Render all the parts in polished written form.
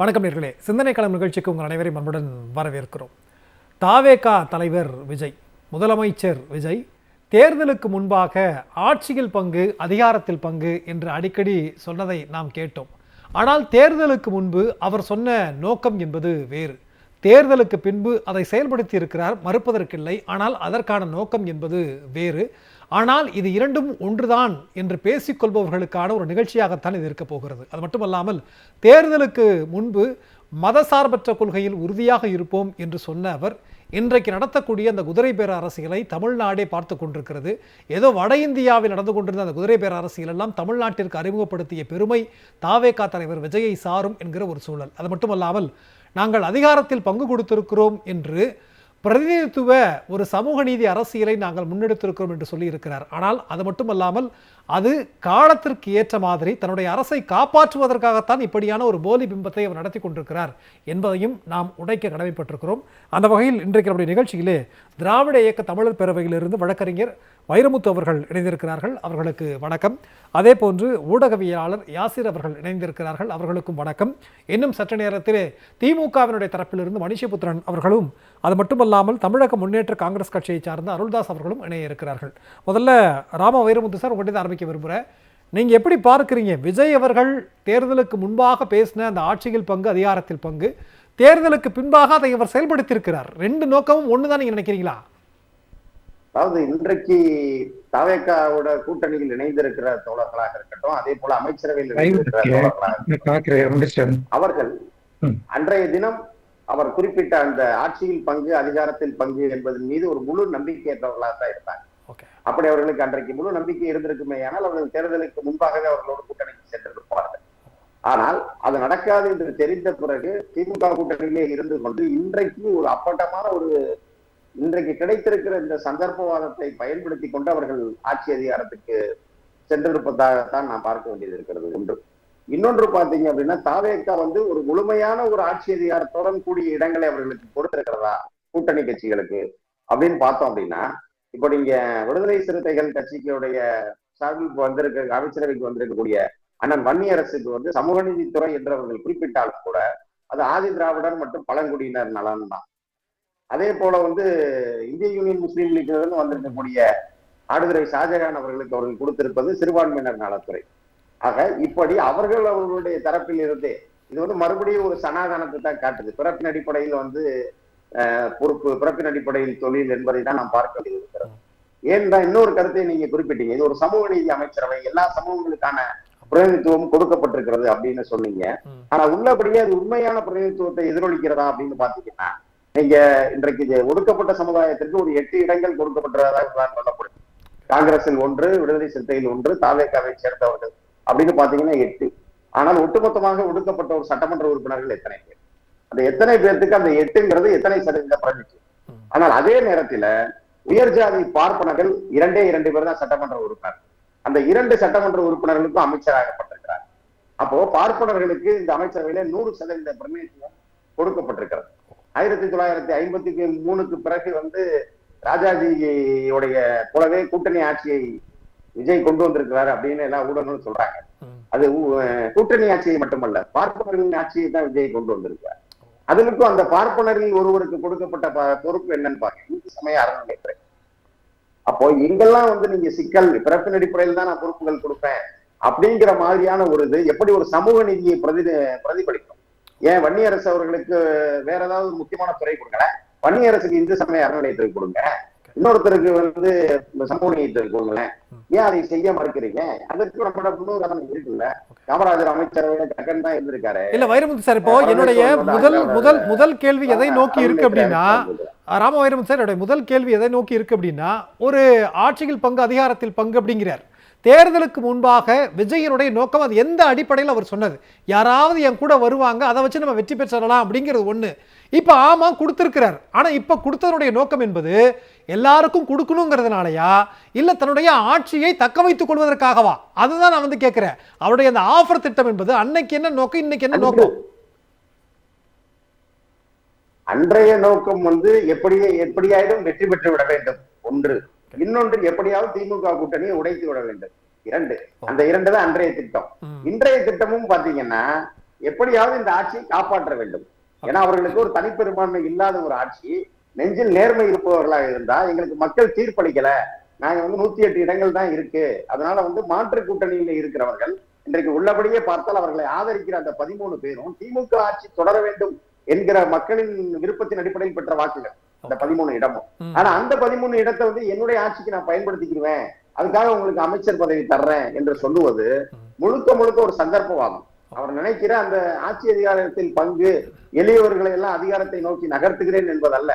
வணக்கம் நேயர்களே, சிந்தனை களம் நிகழ்ச்சிக்கு உங்கள் அனைவரையும் அன்புடன் வரவேற்கிறோம். தாவேகா தலைவர் விஜய், முதலமைச்சர் விஜய் தேர்தலுக்கு முன்பாக ஆட்சியில் பங்கு, அதிகாரத்தில் பங்கு என்று அடிக்கடி சொன்னதை நாம் கேட்டோம். ஆனால் தேர்தலுக்கு முன்பு அவர் சொன்ன நோக்கம் என்பது வேறு. தேர்தலுக்கு பின்பு அதை செயல்படுத்தி இருக்கிறார், மறுப்பதற்கில்லை. ஆனால் அதற்கான நோக்கம் என்பது வேறு. ஆனால் இது இரண்டும் ஒன்றுதான் என்று பேசிக்கொள்பவர்களுக்கான ஒரு நிகழ்ச்சியாகத்தான் இது இருக்க போகிறது. அது மட்டுமல்லாமல் தேர்தலுக்கு முன்பு மதசார்பற்ற கொள்கையில் உறுதியாக இருப்போம் என்று சொன்ன அவர் இன்றைக்கு நடத்தக்கூடிய அந்த குதிரை பேர அரசியலை தமிழ்நாடே பார்த்து கொண்டிருக்கிறது. ஏதோ வட இந்தியாவில் நடந்து கொண்டிருந்த அந்த குதிரை பேர அரசியல் எல்லாம் தமிழ்நாட்டிற்கு அறிமுகப்படுத்திய பெருமை தாவேகா தலைவர் விஜயை சாரும் என்கிற ஒரு சூழல். அது மட்டுமல்லாமல் நாங்கள் அதிகாரத்தில் பங்கு கொடுத்திருக்கிறோம் என்று பிரதிநிதித்துவ ஒரு சமூக நீதி அரசியலை நாங்கள் முன்னெடுத்திருக்கிறோம் என்று சொல்லியிருக்கிறார். ஆனால் அது மட்டுமல்லாமல் அது காலத்திற்கு ஏற்ற மாதிரி தன்னுடைய அரசை காப்பாற்றுவதற்காகத்தான் இப்படியான ஒரு போலி பிம்பத்தை அவர் நடத்தி கொண்டிருக்கிறார் என்பதையும் நாம் உடைக்க கடமைப்பட்டிருக்கிறோம். அந்த வகையில் இன்றைக்கு நம்முடைய நிகழ்ச்சியிலே திராவிட இயக்க தமிழர் பேரவையிலிருந்து வழக்கறிஞர் வைரமுத்து அவர்கள் இணைந்திருக்கிறார்கள். அவர்களுக்கு வணக்கம். அதே போன்று ஊடகவியலாளர் யாசிர் அவர்கள் இணைந்திருக்கிறார்கள். அவர்களுக்கும் வணக்கம். இன்னும் சற்று நேரத்திலே திமுகவினுடைய தரப்பிலிருந்து மணிஷபுத்திரன் அவர்களும், அது மட்டுமல்லாமல் தமிழக முன்னேற்ற காங்கிரஸ் கட்சியை சார்ந்த அருள்தாஸ் அவர்களும் இணைய இருக்கிறார்கள். முதல்ல ராம வைரமுத்து சார், உங்கள்கிட்ட ஆரம்பிக்க விரும்புகிறேன். நீங்கள் எப்படி பார்க்குறீங்க விஜய் அவர்கள் தேர்தலுக்கு முன்பாக பேசின அந்த ஆட்சியில் பங்கு, அதிகாரத்தில் பங்கு, தேர்தலுக்கு பின்பாக அதை அவர் செயல்படுத்தியிருக்கிறார். ரெண்டு நோக்கமும் ஒன்று தான் நீங்கள் நினைக்கிறீங்களா? அதாவது இன்றைக்கு தவேகாவோட கூட்டணியில் இணைந்திருக்கிற தோழர்களாக இருக்கட்டும், அதே போல அமைச்சரவையில் இணைந்திருக்கிற தோழர்களாக அவர்கள் அன்றைய தினம் அவர் குறிப்பிட்ட அந்த ஆட்சியில் பங்கு, அதிகாரத்தில் பங்கு என்பதன் மீது ஒரு முழு நம்பிக்கையற்றவர்களாக தான் இருந்தாங்க. அப்படி அவர்களுக்கு அன்றைக்கு முழு நம்பிக்கை இருந்திருக்குமே ஆனால் அவர்கள் தேர்தலுக்கு முன்பாகவே அவர்களோடு கூட்டணிக்கு சென்றிருப்பார்கள். ஆனால் அது நடக்காது என்று தெரிந்த பிறகு திமுக கூட்டணியிலே இருந்து கொண்டு இன்றைக்கு ஒரு அப்பட்டமான ஒரு இன்றைக்கு கிடைத்திருக்கிற இந்த சந்தர்ப்பவாதத்தை பயன்படுத்தி கொண்டு அவர்கள் ஆட்சி அதிகாரத்துக்கு சென்றிருப்பதாகத்தான் நான் பார்க்க வேண்டியது இருக்கிறது. ஒன்று. இன்னொன்று பார்த்தீங்க அப்படின்னா தாவேகா ஒரு முழுமையான ஒரு ஆட்சி அதிகாரத்துடன் கூடிய இடங்களை அவர்களுக்கு கொடுத்திருக்கிறதா கூட்டணி கட்சிகளுக்கு அப்படின்னு பார்த்தோம் அப்படின்னா, இப்போ நீங்க விடுதலை சிறுத்தைகள் கட்சிகளுடைய சார்பில் வந்திருக்க அமைச்சரவைக்கு வந்திருக்கக்கூடிய அண்ணன் வன்னியரசுக்கு சமூக நீதித்துறை என்று அவர்கள் குறிப்பிட்டாலும் கூட அது ஆதி திராவிடர் மற்றும் பழங்குடியினர் நலன் தான். அதே போல இந்திய யூனியன் முஸ்லீம் லீக் வந்திருக்கக்கூடிய ஆடுதுறை ஷாஜகான் அவர்களுக்கு அவர்கள் கொடுத்திருப்பது சிறுபான்மையினர் நலத்துறை. ஆக இப்படி அவர்களுடைய தரப்பில் இருந்தே இது மறுபடியும் ஒரு சனாதனத்தை தான் காட்டுது. பிறப்பின் அடிப்படையில் பொறுப்பு, பிறப்பின் அடிப்படையில் தொழில் என்பதை தான் நாம் பார்க்க வேண்டியிருக்கிறது. ஏன்னா இன்னொரு கருத்தை நீங்க குறிப்பிட்டீங்க, இது ஒரு சமூக நீதி அமைச்சரவை, எல்லா சமூகங்களுக்கான பிரதிநிதித்துவம் கொடுக்கப்பட்டிருக்கிறது அப்படின்னு சொன்னீங்க. ஆனா உள்ளபடியே அது உண்மையான பிரதிநிதித்துவத்தை எதிரொலிக்கிறதா அப்படின்னு பாத்தீங்கன்னா, நீங்க இன்றைக்கு ஒடுக்கப்பட்ட சமுதாயத்திற்கு ஒரு 8 இடங்கள் கொடுக்கப்பட்டதாக தான் சொல்லப்படுது. காங்கிரஸில் 1, விடுதலை சிறுத்தையில் 1, தாவேகாவை சேர்ந்தவர்கள் அப்படின்னு பாத்தீங்கன்னா 8. ஆனால் ஒட்டுமொத்தமாக ஒடுக்கப்பட்ட ஒரு சட்டமன்ற உறுப்பினர்கள் எத்தனை பேர்? அந்த எத்தனை பேர்த்துக்கு அந்த 8ங்கிறது எத்தனை சதவீத பிரதிநிதி? ஆனால் அதே நேரத்துல உயர்ஜாதி பார்ப்பனர்கள் 2 பேர் தான் சட்டமன்ற உறுப்பினர். அந்த 2 சட்டமன்ற உறுப்பினர்களுக்கும் அமைச்சராகப்பட்டிருக்கிறார். அப்போ பார்ப்பனர்களுக்கு இந்த அமைச்சரவையில 100% பிரதிநிதித்துவம் கொடுக்கப்பட்டிருக்கிறது. 1953க்கு பிறகு ராஜாஜியோடைய போலவே கூட்டணி ஆட்சியை விஜய் கொண்டு வந்திருக்கிறார் அப்படின்னு எல்லா ஊடகங்களும் சொல்றாங்க. அது கூட்டணி ஆட்சியை மட்டுமல்ல, பார்ப்பனர்களின் ஆட்சியை தான் விஜய் கொண்டு வந்திருக்கிறார். அதுக்கும் அந்த பார்ப்பனரில் ஒருவருக்கு கொடுக்கப்பட்ட பொறுப்பு என்னன்னு பாருங்க, இந்து சமய அறநிலையத்துறை. அப்போ இங்கெல்லாம் நீங்க சிக்கல் பிறப்பின் அடிப்படையில் தான் நான் பொறுப்புகள் கொடுப்பேன் அப்படிங்கிற மாதிரியான ஒரு இது எப்படி ஒரு சமூக நீதியை பிரதிபலிக்கும்? ஏன் வன்னியரசு அவர்களுக்கு வேற ஏதாவது முக்கியமான துறை கொடுங்க, வன்னியரசுக்கு இந்து சமய அறநிலையத்துறை கொடுங்க, இன்னொருத்தருக்கு சமூக நீதித்துறை கொடுங்களேன், ஏன் அதை செய்ய மறுக்கிறீங்க? அதற்கு நம்மளோட முன்னுதாரணம் இருக்குல்ல. காமராஜர் அமைச்சரவையில ஜகன் தான் இருந்திருக்காரு. இல்ல வைரமுத்து சார், இப்போ என்னுடைய முதல் கேள்வி எதை நோக்கி இருக்கு அப்படின்னா, ராம வைரமுத்து சார், என்னுடைய முதல் கேள்வி எதை நோக்கி இருக்கு அப்படின்னா, ஒரு ஆட்சியில் பங்கு, அதிகாரத்தில் பங்கு அப்படிங்கிறார். தேர்தலுக்கு முன்பாக விஜயனுடைய நோக்கம் அது எந்த அடிப்படையில் அவர் சொன்னது? யாராவது என் கூட வருவாங்க, அதை வச்சு நம்ம வெற்றி பெற்றலாம் அப்படிங்கிறது ஒண்ணு. இப்ப ஆமா கொடுத்திருக்கிறார். ஆனா இப்ப கொடுத்ததனுடைய நோக்கம் என்பது எல்லாருக்கும் கொடுக்கணுங்கிறதுனாலயா, இல்ல தன்னுடைய ஆட்சியை தக்க வைத்துக் கொள்வதற்காகவா? அதுதான் நான் கேட்கிறேன். அவருடைய அந்த ஆஃபர் திட்டம் என்பது அன்னைக்கு என்ன நோக்கம், இன்னைக்கு என்ன நோக்கம்? அன்றைய நோக்கம் எப்படியாயிடும் வெற்றி பெற்று விட வேண்டும் ஒன்று. இன்னொன்று, எப்படியாவது திமுக கூட்டணியை உடைத்து விட வேண்டும் 2. அந்த 2 தான் அன்றைய திட்டம். இன்றைய திட்டமும் பாத்தீங்கன்னா எப்படியாவது இந்த ஆட்சியை காப்பாற்ற வேண்டும். ஏன்னா அவர்களுக்கு ஒரு தனிப்பெரும்பான்மை இல்லாத ஒரு ஆட்சி, நெஞ்சில் நேர்மை இருப்பவர்களாக இருந்தா, எங்களுக்கு மக்கள் தீர்ப்பளிக்கல, நாங்க 108 இடங்கள் தான் இருக்கு, அதனால மாற்று கூட்டணியில இருக்கிறவர்கள் இன்றைக்கு உள்ளபடியே பார்த்தால் அவர்களை ஆதரிக்கிற அந்த 13 பேரும் திமுக ஆட்சி தொடர வேண்டும் என்கிற மக்களின் விருப்பத்தின் அடிப்படையில் பெற்ற வாக்குகள் அந்த 13 இடமும். ஆனா அந்த 13 இடத்தை என்னுடைய ஆட்சிக்கு நான் பயன்படுத்திக்கிடுவேன், அதுக்காக உங்களுக்கு அமைச்சர் பதவி தர்றேன் என்று சொல்லுவது முழுக்க முழுக்க ஒரு சந்தர்ப்பவாதம். அவர் நினைக்கிற அந்த ஆட்சி அதிகாரத்தில் பங்கு, எளியவர்களை எல்லாம் அதிகாரத்தை நோக்கி நகர்த்துகிறேன் என்பதல்ல,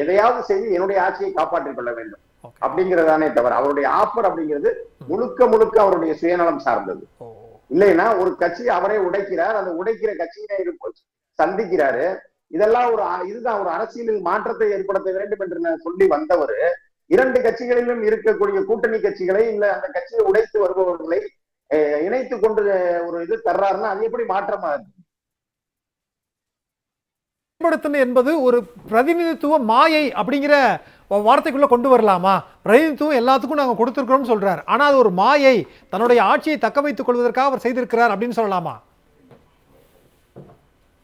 எதையாவது செய்து என்னுடைய ஆட்சியை காப்பாற்றிக் கொள்ள வேண்டும் அப்படிங்கிறதானே தவிர அவருடைய ஆஃபர் அப்படிங்கிறது முழுக்க முழுக்க அவருடைய சுயநலம் சார்ந்தது. இல்லைன்னா ஒரு கட்சி அவரே உடைக்கிறார், அந்த உடைக்கிற கட்சியினை சந்திக்கிறாரு, இதெல்லாம் இதுதான் ஒரு அரசியலில் மாற்றத்தை ஏற்படுத்த வேண்டும் என்று சொல்லி வந்தவர் 2 கட்சிகளிலும் இருக்கக்கூடிய கூட்டணி கட்சிகளை இல்ல அந்த கட்சியை உடைத்து வருபவர்களை இணைத்து கொண்டு ஒரு இது தர்றாருன்னா அது எப்படி மாற்றமா இருக்கு? என்பது ஒரு பிரதிநிதித்துவ மாயை அப்படிங்கிற வார்த்தைக்குள்ள கொண்டு வரலாமா? பிரதிநிதித்துவம் எல்லாத்துக்கும் நாங்க கொடுத்திருக்கிறோம் சொல்றாரு, ஆனா அது ஒரு மாயை, தன்னுடைய ஆட்சியை தக்க வைத்துக் கொள்வதற்காக அவர் செய்திருக்கிறார் அப்படின்னு சொல்லலாமா?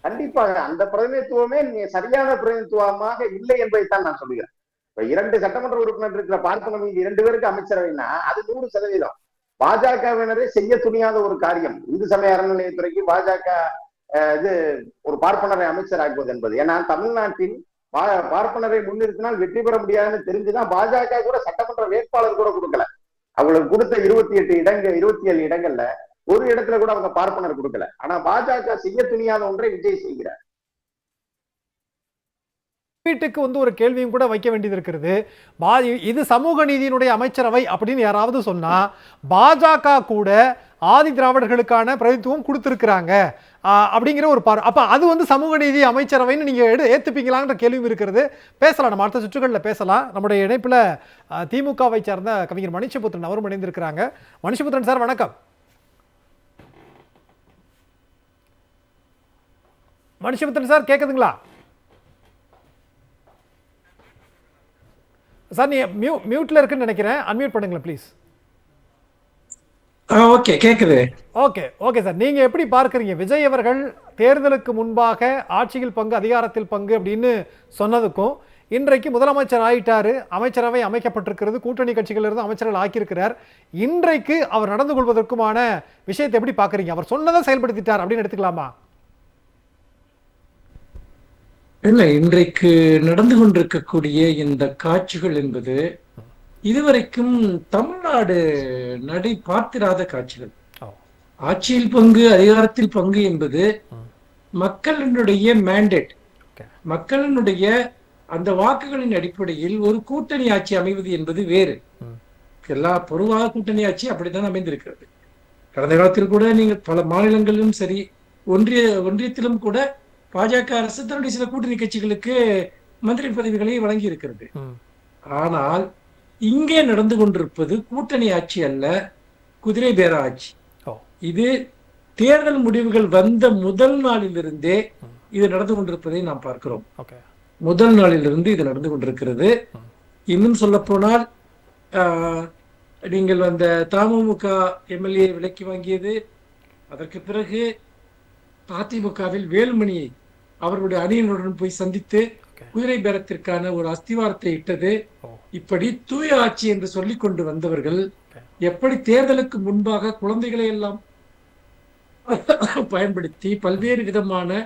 கண்டிப்பாக அந்த பிரதிநிதித்துவமே சரியான பிரதிநிதித்துவமாக இல்லை என்பதைத்தான் நான் சொல்லுகிறேன். இப்ப 2 சட்டமன்ற உறுப்பினர் இருக்கிற பார்ப்பனர் 2 பேருக்கு அமைச்சரவைன்னா அது 100%. பாஜகவினரே செய்ய துணியாத ஒரு காரியம் இந்து சமய அறநிலையத்துறைக்கு பாஜக இது ஒரு பார்ப்பனரை அமைச்சராக்குவது என்பது. ஏன்னா தமிழ்நாட்டின் பார்ப்பனரை முன்னிறுத்தினால் வெற்றி பெற முடியாதுன்னு தெரிஞ்சுதான் பாஜக கூட சட்டமன்ற வேட்பாளர் கூட கொடுக்கல. அவங்களுக்கு கொடுத்த 27 இடங்கள்ல ஒரு இடத்துல கூட அவங்க பார்ப்பனர் கொடுக்கல. ஆனா பாஜக செய்ய துணியாத ஒன்றை விஜய் செய்கிறார். வீட்டுக்கு ஒரு கேள்வியும் கூட வைக்க வேண்டியது இருக்கிறது. இது சமூக நீதியினுடைய அமைச்சரவை அப்படின்னு யாராவது சொன்னா பாஜக கூட ஆதி திராவிடர்களுக்கான பிரதித்துவம் கொடுத்திருக்கிறாங்க அப்படிங்கிற ஒரு அப்ப அது சமூக நீதி அமைச்சரவைன்னு நீங்க ஏத்துப்பீங்களான்ற கேள்வியும் இருக்கிறது. பேசலாம், நம்ம அடுத்த சுற்றுகளில் பேசலாம். நம்முடைய இணைப்புல திமுகவை சார்ந்த கவிஞர் மணிஷபுத்திரன் அவரும் இணைந்திருக்கிறாங்க. மணிஷபுத்திரன் சார் வணக்கம். மணிஷபுத்திரன் சார் கேக்குதுங்களா சார்? நீ மியூட்ல இருக்குன்னு நினைக்கிறேன், அன்மியூட் பண்ணுங்களேன் ப்ளீஸ். ஓகே, கேக்குது. ஓகே சார், நீங்க எப்படி பார்க்கறீங்க விஜய் அவர்கள் தேர்தலுக்கு முன்பாக ஆட்சியில் பங்கு அதிகாரத்தில் பங்கு அப்படின்னு சொன்னதுக்கும் இன்றைக்கு முதலமைச்சர் ஆயிட்டாரு, அமைச்சரவை அமைக்கப்பட்டிருக்கிறது, கூட்டணி கட்சிகள் இருந்து அமைச்சர்கள் ஆக்கியிருக்கிறார், இன்றைக்கு அவர் நடந்து கொள்வதற்குமான விஷயத்தை எப்படி பார்க்கறீங்க? அவர் சொன்னதை செயல்படுத்திட்டார் அப்படின்னு எடுத்துக்கலாமா? இல்ல, இன்றைக்கு நடந்து கொண்டிருக்கக்கூடிய இந்த காட்சிகள் என்பது இதுவரைக்கும் தமிழ்நாடு நடை பார்த்திராத காட்சிகள். ஆட்சியில் பங்கு அதிகாரத்தில் பங்கு என்பது மக்களினுடைய மேண்டேட், மக்களினுடைய அந்த வாக்குகளின் அடிப்படையில் ஒரு கூட்டணி ஆட்சி அமைவது என்பது வேறு. எல்லா பொதுவாக கூட்டணி ஆட்சி அப்படித்தான் அமைந்திருக்கிறது. கடந்த காலத்தில் கூட நீங்க பல மாநிலங்களிலும் சரி, ஒன்றியத்திலும் கூட பாஜக அரசு தன்னுடைய சில கூட்டணி கட்சிகளுக்கு மந்திரி பதவிகளை வழங்கி இருக்கிறது. ஆனால் இங்கே நடந்து கொண்டிருப்பது கூட்டணி ஆட்சி அல்ல, குதிரை பேர ஆட்சி. இது தேர்தல் முடிவுகள் வந்த முதல் நாளிலிருந்தே இது நடந்து கொண்டிருப்பதை நாம் பார்க்கிறோம். முதல் நாளிலிருந்து இது நடந்து கொண்டிருக்கிறது. இன்னும் சொல்ல போனால் நீங்கள் அந்த தமுமுக எம்எல்ஏ விலக்கி வாங்கியது, அதற்கு பிறகு அதிமுகவில் வேலுமணியை அவர்களுடைய அணியினருடன் போய் சந்தித்து குதிரை பேரத்திற்கான ஒரு அஸ்திவாரத்தை இட்டது, இப்படி தூய ஆட்சி என்று சொல்லிக் கொண்டு வந்தவர்கள் எப்படி தேர்தலுக்கு முன்பாக குழந்தைகளை எல்லாம் பயன்படுத்தி பல்வேறு விதமான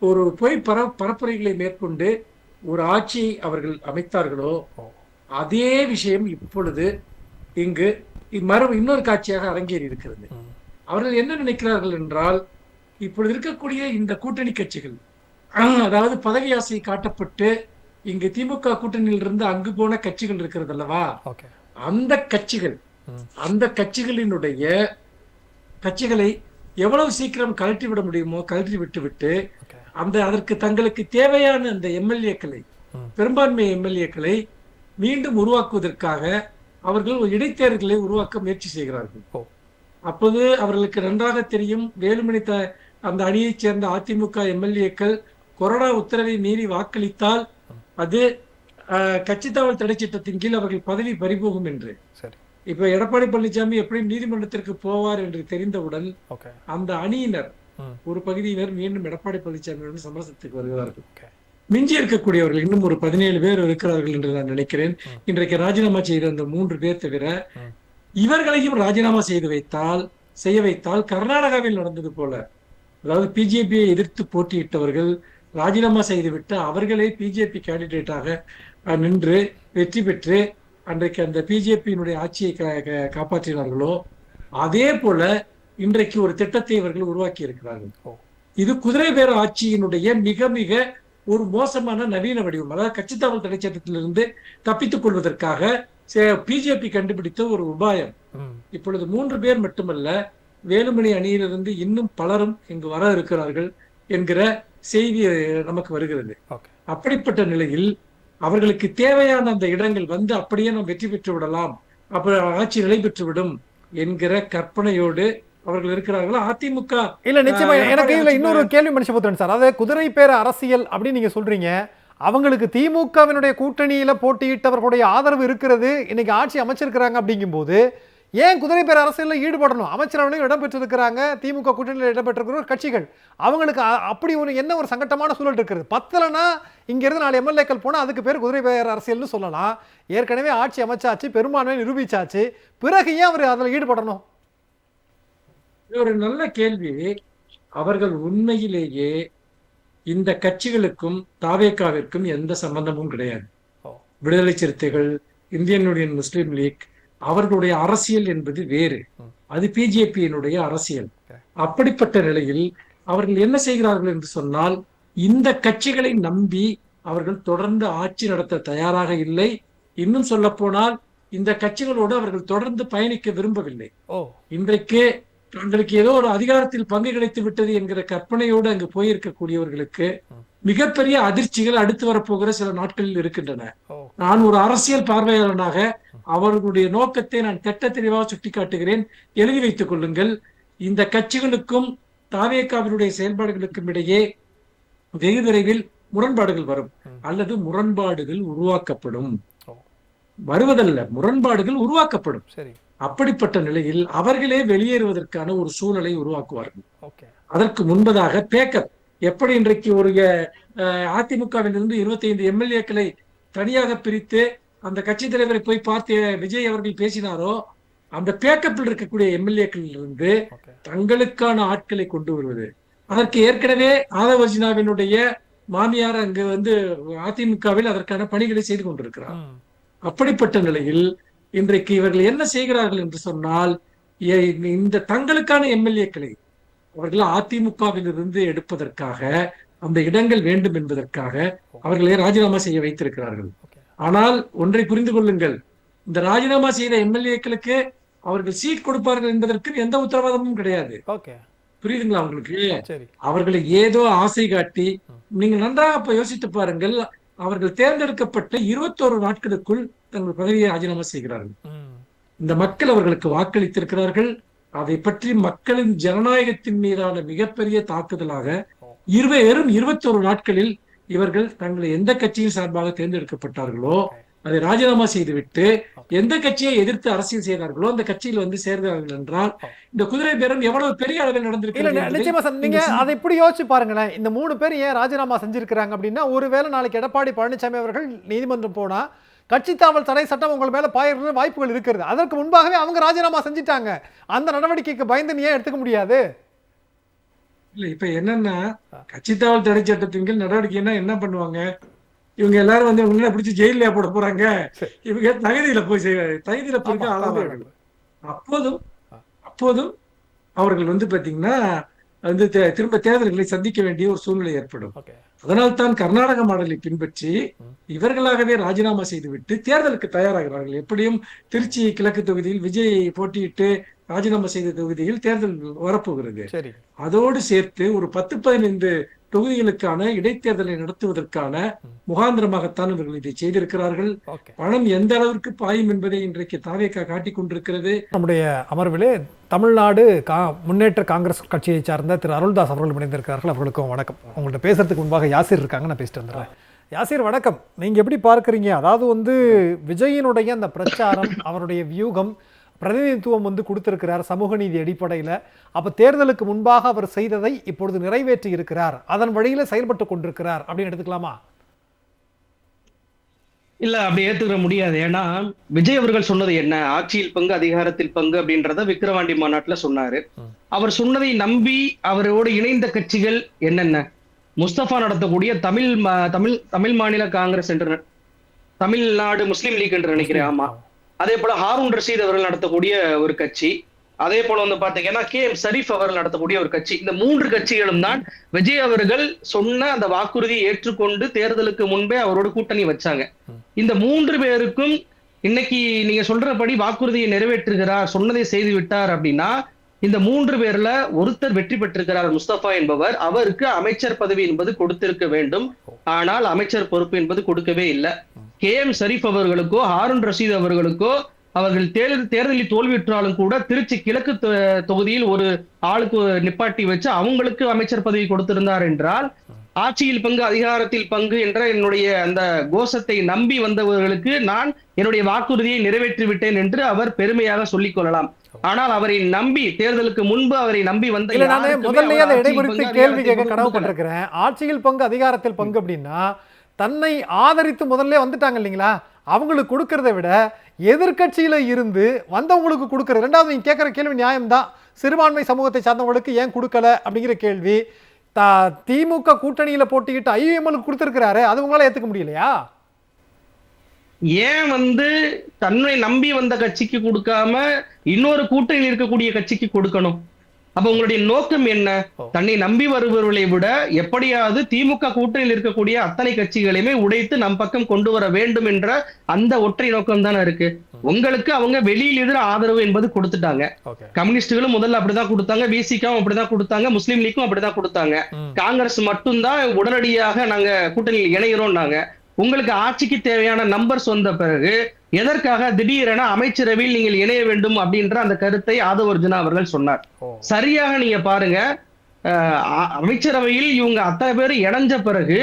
ஒரு பொய் பரப்புரைகளை மேற்கொண்டு ஒரு ஆட்சியை அவர்கள் அமைத்தார்களோ, அதே விஷயம் இப்பொழுது இங்கு இன்னொரு காட்சியாக அரங்கேறி இருக்கிறது. அவர்கள் என்ன நினைக்கிறார்கள் என்றால், இப்பொழுது இருக்கக்கூடிய இந்த கூட்டணி கட்சிகள், அதாவது பதவி ஆசை காட்டப்பட்டு இங்கு திமுக கூட்டணியில் இருந்து அங்கு போன கட்சிகள் இருக்கிறது அல்லவா, அந்த கட்சிகளை எவ்வளவு சீக்கிரம் கழற்றி விட முடியுமோ கழற்றி விட்டு அதற்கு தங்களுக்கு தேவையான அந்த எம்எல்ஏக்களை, பெரும்பான்மை எம்எல்ஏக்களை மீண்டும் உருவாக்குவதற்காக அவர்கள் ஒரு இடைத்தேர்தல்களை உருவாக்க முயற்சி செய்கிறார்கள். அப்போது அவர்களுக்கு நன்றாக தெரியும், வேலுமணி அந்த அணியைச் சேர்ந்த அதிமுக எம்எல்ஏக்கள் கொரோனா உத்தரவை மீறி வாக்களித்தால் அது கட்சி தாவல் தடை சட்டத்தின் கீழ் அவர்கள் பதவி பறிபோகும் என்று. இப்ப எடப்பாடி பழனிசாமி எப்படி நீதிமன்றத்திற்கு போவார் என்று தெரிந்தவுடன் அந்த அணியினர் ஒரு பகுதியினர் மீண்டும் எடப்பாடி பழனிசாமியுடன் சமரசத்துக்கு வருகிறார்கள். மிஞ்சி இருக்கக்கூடியவர்கள் இன்னும் ஒரு 17 பேர் இருக்கிறார்கள் என்று நான் நினைக்கிறேன். இன்றைக்கு ராஜினாமா செய்த அந்த 3 பேர் தவிர இவர்களையும் ராஜினாமா செய்ய வைத்தால் கர்நாடகாவில் நடந்தது போல, அதாவது பிஜேபியை எதிர்த்து போட்டியிட்டவர்கள் ராஜினாமா செய்துவிட்டு அவர்களே பிஜேபி கேண்டிடேட்டாக நின்று வெற்றி பெற்று அன்றைக்கு அந்த பிஜேபியினுடைய ஆட்சியை காப்பாற்றினார்களோ அதே போல இன்றைக்கு ஒரு திட்டத்தை இவர்கள் உருவாக்கி இருக்கிறார்கள். இது குதிரை பேர ஆட்சியினுடைய மிக மிக ஒரு மோசமான நவீன வடிவம். அதாவது கட்சித்தாவல் தடை சட்டத்திலிருந்து தப்பித்துக் கொள்வதற்காக பிஜேபி கண்டுபிடித்த ஒரு உபாயம். இப்பொழுது 3 பேர் மட்டுமல்ல, வேலுமணி அணியிலிருந்து இன்னும் பலரும் இங்கு வர இருக்கிறார்கள் என்கிற செய்தி நமக்கு வருகிறது. அப்படிப்பட்ட நிலையில் அவர்களுக்கு தேவையான அந்த இடங்கள் வந்து அப்படியே நாம் வெற்றி பெற்று விடலாம், அப்ப ஆட்சி நிலை பெற்றுவிடும் என்கிற கற்பனையோடு அவர்கள் இருக்கிறார்கள். அதிமுக இல்ல நிச்சயமா எனக்கு இதுல இன்னொரு கேள்வி மனுஷபுத்திரன் சார், அதாவது குதிரை பேர அரசியல் அப்படின்னு நீங்க சொல்றீங்க, அவங்களுக்கு திமுகவினுடைய கூட்டணியில போட்டியிட்டவர்களுடைய ஆதரவு இருக்கிறது, இன்னைக்கு ஆட்சி அமைச்சிருக்கிறாங்க. அப்படிங்கும்போது ஏன் குதிரை பேர அரசியலில் ஈடுபடணும்? அமைச்சரவையிலும் இடம்பெற்றிருக்கிறாங்க, திமுக கூட்டணியில் இடம்பெற்றிருக்கிற கட்சிகள், அவங்களுக்கு அப்படி ஒரு என்ன ஒரு சங்கட்டமான சூழல் இருக்கிறது? பத்தலைன்னா இங்கிருந்து 4 எம்எல்ஏக்கள் போனால் அதுக்கு பேர் குதிரை பேர அரசியல்னு சொல்லலாம். ஏற்கனவே ஆட்சி அமைச்சாச்சு, பெரும்பான்மை நிரூபிச்சாச்சு, பிறகு ஏன் அவர் அதில் ஈடுபடணும்? ஒரு நல்ல கேள்வி. அவர்கள் உண்மையிலேயே இந்த கட்சிகளுக்கும் தாவேகாவிற்கும் எந்த சம்பந்தமும் கிடையாது. விடுதலை சிறுத்தைகள், இந்தியன் யூனியன் முஸ்லீம் லீக், அவர்களுடைய அரசியல் என்பது வேறு, அது பிஜேபியினுடைய அரசியல். அப்படிப்பட்ட நிலையில் அவர்கள் என்ன செய்கிறார்கள் என்று சொன்னால், இந்த கட்சிகளை நம்பி அவர்கள் தொடர்ந்து ஆட்சி நடத்த தயாராக இல்லை. இன்னும் சொல்ல போனால் இந்த கட்சிகளோடு அவர்கள் தொடர்ந்து பயணிக்க விரும்பவில்லை. இன்றைக்கு தங்களுக்கு ஏதோ ஒரு அதிகாரத்தில் பங்கு கிடைத்து விட்டது என்கிற கற்பனையோடு அங்கு போயிருக்கக்கூடியவர்களுக்கு மிகப்பெரிய அதிர்ச்சிகள் அடுத்து வரப்போகிற சில நாட்களில் இருக்கின்றன. நான் ஒரு அரசியல் பார்வையாளனாக அவர்களுடைய நோக்கத்தை நான் திட்ட தெளிவாக சுட்டிக்காட்டுகிறேன், எழுதி வைத்துக் கொள்ளுங்கள். இந்த கட்சிகளுக்கும் தாவேகாவினுடைய செயல்பாடுகளுக்கும் இடையே வெகு விரைவில் முரண்பாடுகள் வரும், அல்லது முரண்பாடுகள் உருவாக்கப்படும். வருவதல்ல, முரண்பாடுகள் உருவாக்கப்படும். அப்படிப்பட்ட நிலையில் அவர்களே வெளியேறுவதற்கான ஒரு சூழலை உருவாக்குவார்கள். அதற்கு முன்பதாக பேக்கப் எப்படி இன்றைக்கு ஒரு அதிமுகவிலிருந்து 25 எம்எல்ஏக்களை தனியாக பிரித்து அந்த கட்சி தலைவரை போய் பார்த்து விஜய் அவர்கள் பேசினாரோ, அந்த பேக்கப்பில் இருக்கக்கூடிய எம்எல்ஏக்களிலிருந்து தங்களுக்கான ஆட்களை கொண்டு வருவது. அதற்கு ஏற்கனவே ஆதவர்ஜினாவினுடைய மாமியார் அங்கு வந்து அதிமுகவில் அதற்கான பணிகளை செய்து கொண்டிருக்கிறார். அப்படிப்பட்ட நிலையில் இன்றைக்கு இவர்கள் என்ன செய்கிறார்கள் என்று சொன்னால், இந்த தங்களுக்கான எம்எல்ஏக்களை அவர்கள் அதிமுகவில் இருந்து எடுப்பதற்காக, அந்த இடங்கள் வேண்டும் என்பதற்காக அவர்களை ராஜினாமா செய்ய வைத்திருக்கிறார்கள். ஆனால் ஒன்றை புரிந்து கொள்ளுங்கள், இந்த ராஜினாமா செய்த எம்எல்ஏக்களுக்கு அவர்கள் சீட் கொடுப்பார்கள் என்பதற்கு எந்த உத்தரவாதமும் கிடையாது. புரியுதுங்களா உங்களுக்கு? அவர்களை ஏதோ ஆசை காட்டி, நீங்க நன்றாக யோசித்து பாருங்கள், அவர்கள் தேர்ந்தெடுக்கப்பட்ட 21 நாட்களுக்குள் தங்கள் பதவியை ராஜினாமா செய்கிறார்கள். இந்த மக்கள் அவர்களுக்கு வாக்களித்திருக்கிறார்கள். அதை பற்றி மக்களின் ஜனநாயகத்தின் மீதான மிகப்பெரிய தாக்குதலாக வெறும் 21 நாட்களில் இவர்கள் தங்களை எந்த கட்சியின் சார்பாக தேர்ந்தெடுக்கப்பட்டார்களோ அதை ராஜினாமா செய்துவிட்டு எந்த கட்சியை எதிர்த்து அரசியல் செய்தார்களோ அந்த கட்சியில் வந்து சேர்ந்தார்கள் என்றால் இந்த குதிரை பேரம் எவ்வளவு பெரிய அளவில் நடந்திருக்கு. நீங்க அதை இப்படி யோசிச்சு பாருங்களேன், இந்த 3 பேர் ஏன் ராஜினாமா செஞ்சிருக்கிறாங்க அப்படின்னா, ஒருவேளை நாளைக்கு எடப்பாடி பழனிசாமி அவர்கள் நீதிமன்றம் போனா கட்சி தாவல் தடை சட்டம் உங்கள் மேல பாயிர வாய்ப்புகள் இருக்கிறது. அதற்கு முன்பாகவே அவங்க ராஜினாமா செஞ்சிட்டாங்க. அந்த நடவடிக்கைக்கு பயந்து நீ ஏன் எடுத்துக்க முடியாது? இல்ல இப்ப என்னன்னா, கட்சி தாவல் தடை சட்டத்தின் கீழ் நடவடிக்கைன்னா என்ன பண்ணுவாங்க? இவங்க எல்லாரும் வந்து இவங்க பிடிச்சி ஜெயில போட போறாங்க, இவங்க தகுதியில போய் ஆளாவார்கள். அப்போதும் அவர்கள் வந்து பாத்தீங்கன்னா வந்து திரும்ப தேர்தல்களை சந்திக்க வேண்டிய ஒரு சூழ்நிலை ஏற்படும். அதனால் தான் கர்நாடக மாடலை பின்பற்றி இவர்களாகவே ராஜினாமா செய்துவிட்டு தேர்தலுக்கு தயாராகிறார்கள். எப்படியும் திருச்சி கிழக்கு தொகுதியில் விஜய் போட்டியிட்டு ராஜினாமா செய்த தொகுதியில் தேர்தல் வரப்போகிறது. அதோடு சேர்த்து ஒரு 10-15 தொகுதிகளுக்கான இடைத்தேர்தலை நடத்துவதற்கான முகாந்திரமாகத்தான் இவர்கள் இதை செய்திருக்கிறார்கள். பணம் எந்த அளவிற்கு பாயும் என்பதை இன்றைக்கு தாவேகா காட்டிக் கொண்டிருக்கிறது. நம்முடைய அமர்விலே தமிழ்நாடு முன்னேற்ற காங்கிரஸ் கட்சியை சார்ந்த திரு அருள்தாஸ் அவர்கள் இணைந்திருக்கிறார்கள். அவர்களுக்கும் வணக்கம். உங்கள்கிட்ட பேசுறதுக்கு முன்பாக யாசிர் இருக்காங்க, நான் பேசிட்டு வந்துடுறேன். யாசிர் வணக்கம். நீங்க எப்படி பார்க்குறீங்க? அதாவது வந்து விஜயினுடைய அந்த பிரச்சாரம், அவருடைய வியூகம், பிரதிநிதித்துவம் வந்து கொடுத்திருக்கிறார் சமூக நீதி அடிப்படையில். அப்ப தேர்தலுக்கு முன்பாக அவர் செய்ததை இப்பொழுது நிறைவேற்றி இருக்கிறார், அதன் வழியில செயல்பட்டு கொண்டிருக்கிறார் அப்படின்னு எடுத்துக்கலாமா? இல்ல, அப்படி ஏத்துக்கிற முடியாது. ஏன்னா விஜய் அவர்கள் சொன்னது என்ன, ஆட்சியில் பங்கு அதிகாரத்தில் பங்கு அப்படின்றத விக்கிரவாண்டி மாநாட்டுல சொன்னாரு. அவர் சொன்னதை நம்பி அவரோடு இணைந்த கட்சிகள் என்னென்ன? முஸ்தபா நடத்தக்கூடிய தமிழ் மாநில காங்கிரஸ் என்று, தமிழ்நாடு முஸ்லீம் லீக் என்று நினைக்கிறேன். ஆமா. அதே போல ஹாரூன் ரஷீத் அவர்கள் நடத்தக்கூடிய ஒரு கட்சி, அதே போல வந்து பாத்தீங்கன்னா KM ஷரீப் அவர்கள் நடத்தக்கூடிய ஒரு கட்சி. இந்த 3 கட்சிகளும் தான் விஜய் அவர்கள் சொன்ன அந்த வாக்குறுதியை ஏற்றுக்கொண்டு தேர்தலுக்கு முன்பே அவரோட கூட்டணி வச்சாங்க. இந்த 3 பேருக்கும் இன்னைக்கு நீங்க சொல்றபடி வாக்குறுதியை நிறைவேற்றுகிறார், சொன்னதை செய்து விட்டார் அப்படின்னா, இந்த 3 பேர்ல ஒருத்தர் வெற்றி பெற்றிருக்கிறார், முஸ்தபா என்பவர். அவருக்கு அமைச்சர் பதவி என்பது கொடுத்திருக்க வேண்டும். ஆனால் அமைச்சர் பொறுப்பு என்பது கொடுக்கவே இல்லை. KM ஷரீப் அவர்களுக்கோ ஹாரூன் ரஷீத் அவர்களுக்கோ அவர்கள் தேர்தலில் தோல்வியுற்றாலும் கூட திருச்சி கிழக்கு தொகுதியில் ஒரு ஆளுக்கு நிப்பாட்டி வச்சு அவங்களுக்கு அமைச்சர் பதவி கொடுத்திருந்தார் என்றால், ஆட்சியில் பங்கு அதிகாரத்தில் பங்கு என்ற என்னுடைய அந்த கோஷத்தை நம்பி வந்தவர்களுக்கு நான் என்னுடைய வாக்குறுதியை நிறைவேற்றி விட்டேன் என்று அவர் பெருமையாக சொல்லிக் கொள்ளலாம். ஆனால் அவரை நம்பி தேர்தலுக்கு முன்பு அவரை நம்பி வந்த முதல்ல அதை இடைமறித்து கேள்வி கேட்க கடமைப்பட்டிருக்கிறேன். ஆட்சியில் பங்கு அதிகாரத்தில் பங்கு அப்படின்னா தன்னை ஆதரித்து முதல்ல வந்துட்டாங்க இல்லைங்களா, அவங்களுக்கு கொடுக்கறதை விட எதிர்கட்சியில இருந்து வந்தவங்களுக்கு கொடுக்கறது. ரெண்டாவது நீங்க கேட்கிற கேள்வி நியாயம்தான், சிறுபான்மை சமூகத்தை சார்ந்தவங்களுக்கு ஏன் கொடுக்கல அப்படிங்கிற கேள்வி. திமுக கூட்டணியில போட்டிக்கிட்டு IUML கொடுத்திருக்கிறாரு, அது உங்களால ஏத்துக்க முடியலையா? ஏன் வந்து தன்னை நம்பி வந்த கட்சிக்கு கொடுக்காம இன்னொரு கூட்டணியில் இருக்கக்கூடிய கட்சிக்கு கொடுக்கணும்? அப்ப உங்களுடைய நோக்கம் என்ன? தன்னை நம்பி வருபவர்களை விட எப்படியாவது திமுக கூட்டணியில் இருக்கக்கூடிய அத்தனை கட்சிகளையுமே உடைத்து நம் பக்கம் கொண்டு வர வேண்டும் என்ற அந்த ஒற்றை நோக்கம் தானே இருக்கு. உங்களுக்கு அவங்க வெளியில் எதிர ஆதரவு என்பது கொடுத்துட்டாங்க. கம்யூனிஸ்டுகளும் முதல்ல அப்படிதான் கொடுத்தாங்க, VCKவும் அப்படிதான் கொடுத்தாங்க, முஸ்லீம் லீக்கும் அப்படிதான் கொடுத்தாங்க. காங்கிரஸ் மட்டும்தான் உடனடியாக நாங்க கூட்டணியில் இணைகிறோம்னாங்க. உங்களுக்கு ஆட்சிக்கு தேவையான நம்பர்ஸ் வந்த பிறகு எதற்காக திடீரென அமைச்சரவையில் நீங்கள் இணைய வேண்டும் அப்படின்ற அந்த கருத்தை ஆதவ் அர்ஜுனா அவர்கள் சொன்னார். சரியாக நீங்க பாருங்க, அமைச்சரவையில் இவங்க அத்தனை பேர் இணைஞ்ச பிறகு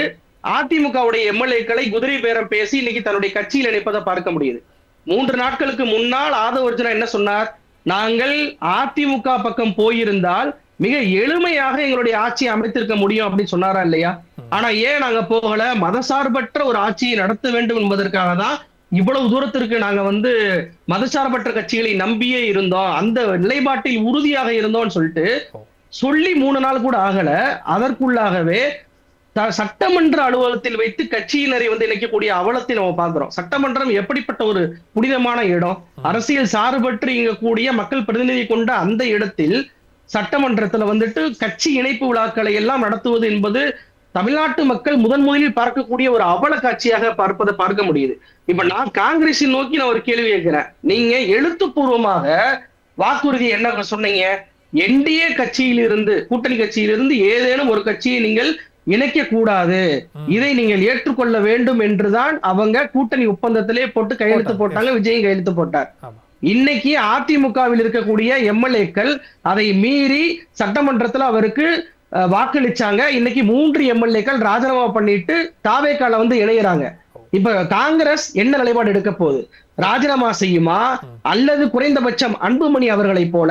அதிமுகவுடைய MLA-க்களை குதிரை பேரம் பேசி இன்னைக்கு தன்னுடைய கட்சியில் இணைப்பதை பார்க்க முடியுது. 3 நாட்களுக்கு முன்னால் ஆதவ் அர்ஜுனா என்ன சொன்னார்? நாங்கள் அதிமுக பக்கம் போயிருந்தால் மிக எளிமையாக எங்களுடைய ஆட்சியை அமைத்திருக்க முடியும் அப்படின்னு சொன்னாரா இல்லையா? ஆனா ஏன் நாங்க போகல? மதசார்பற்ற ஒரு ஆட்சியை நடத்த வேண்டும் என்பதற்காக தான் இவ்வளவு தூரத்திற்கு நாங்க வந்து மதசார்பற்ற கட்சிகளை நம்பியே இருந்தோம், அந்த நிலைப்பாட்டில் உறுதியாக இருந்தோம்னு சொல்லிட்டு சொல்லி 3 நாள் கூட ஆகல. அதற்குள்ளாகவே சட்டமன்ற அலுவலகத்தில் வைத்து கட்சியினரை வந்து இணைக்கக்கூடிய அவலத்தை நம்ம பார்க்கிறோம். சட்டமன்றம் எப்படிப்பட்ட ஒரு புனிதமான இடம், அரசியல் சார்பற்று இயங்கக்கூடிய மக்கள் பிரதிநிதி கொண்ட அந்த இடத்தில் சட்டமன்றத்துல வந்துட்டு கட்சி இணைப்பு விழாக்களை எல்லாம் நடத்துவது என்பது தமிழ்நாட்டு மக்கள் முதலில் பார்க்கக்கூடிய ஒரு அவல காட்சியாக பார்க்க முடியுது. இப்ப நான் காங்கிரஸை நோக்கி நான் ஒரு கேள்வி கேட்கிறேன். நீங்க எழுத்துப்பூர்வமாக வாக்குறுதி என்ன சொன்னீங்க? NDA கட்சியிலிருந்து, கூட்டணி கட்சியிலிருந்து ஏதேனும் ஒரு கட்சியை நீங்கள் இணைக்க கூடாது, இதை நீங்கள் ஏற்றுக்கொள்ள வேண்டும் என்றுதான் அவங்க கூட்டணி ஒப்பந்தத்திலே போட்டு கையெழுத்து போட்டாங்க. விஜயும் கையெழுத்து போட்டார். இன்னைக்கு அதிமுகவில் இருக்கக்கூடிய MLA-க்கள் அதை மீறி சட்டமன்றத்துல அவருக்கு வாக்களிச்சாங்க. இன்னைக்கு 3 MLA-க்கள் ராஜினாமா பண்ணிட்டு தாவேக்கால வந்து இணையறாங்க. இப்ப காங்கிரஸ் என்ன நிலைப்பாடு எடுக்க போகுது? ராஜினாமா செய்யுமா அல்லது குறைந்தபட்சம் அன்புமணி அவர்களை போல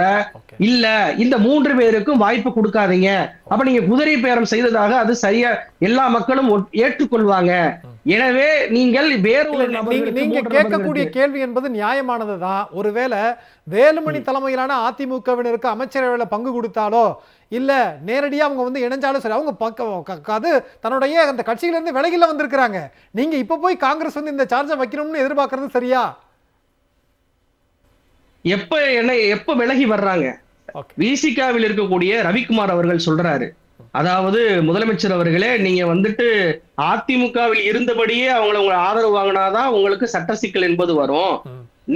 இல்ல இந்த 3 பேருக்கும் வாய்ப்பு கொடுக்காதீங்க, அப்ப நீங்க குதிரை பேரம் செய்ததாக அது சரியா எல்லா மக்களும் ஏற்றுக்கொள்வாங்க, எனவே நீங்கள் வேறு ஒரு நீங்க கேட்கக்கூடிய கேள்வி என்பது நியாயமானதுதான். ஒருவேளை வேலுமணி தலைமையிலான அதிமுகவினருக்கு அமைச்சரவையில பங்கு கொடுத்தாலோ இல்ல நேரடியா அவங்க வந்து இணைஞ்சாலும் சரி, அவங்க அது தன்னுடைய அந்த கட்சியில இருந்து விலகில வந்திருக்கிறாங்க. நீங்க இப்ப போய் காங்கிரஸ் வந்து இந்த சார்ஜை வைக்கணும்னு எதிர்பார்க்கறது சரியா? எப்ப விலகி வர்றாங்க? VCKவில் இருக்கக்கூடிய ரவிக்குமார் அவர்கள் சொல்றாரு, அதாவது முதலமைச்சர் அவர்களே, நீங்க வந்துட்டு அதிமுகவில் இருந்தபடியே உங்க ஆதரவு வாங்கினாதான் உங்களுக்கு சட்ட சிக்கல் என்பது வரும்.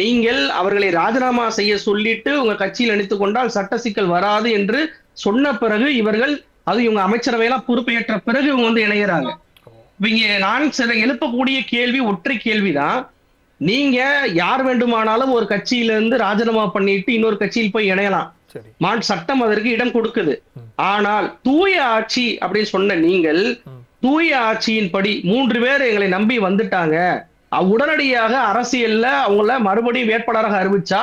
நீங்கள் அவர்களை ராஜினாமா செய்ய சொல்லிட்டு உங்க கட்சியில் இணைத்துக் கொண்டால் சட்ட சிக்கல் வராது என்று சொன்ன பிறகு இவர்கள் இவங்க அமைச்சரவையெல்லாம் பொறுப்பேற்ற பிறகு இவங்க வந்து இணைகிறாங்க. இவங்க நான் எழுப்பக்கூடிய கேள்வி ஒற்றை கேள்விதான். நீங்க யார் வேண்டுமானாலும் ஒரு கட்சியிலிருந்து ராஜினாமா பண்ணிட்டு இன்னொரு கட்சியில் போய் இணையலாம், சட்டம் அதற்கு இடம் கொடுக்குது. ஆனால் தூய ஆட்சி அப்படின்னு சொன்ன நீங்கள் தூய ஆட்சியின் படி 3 பேர் எங்களை நம்பி வந்துட்டாங்க, உடனடியாக அரசியல்ல அவங்கள மறுபடியும் வேட்பாளராக அறிவிச்சா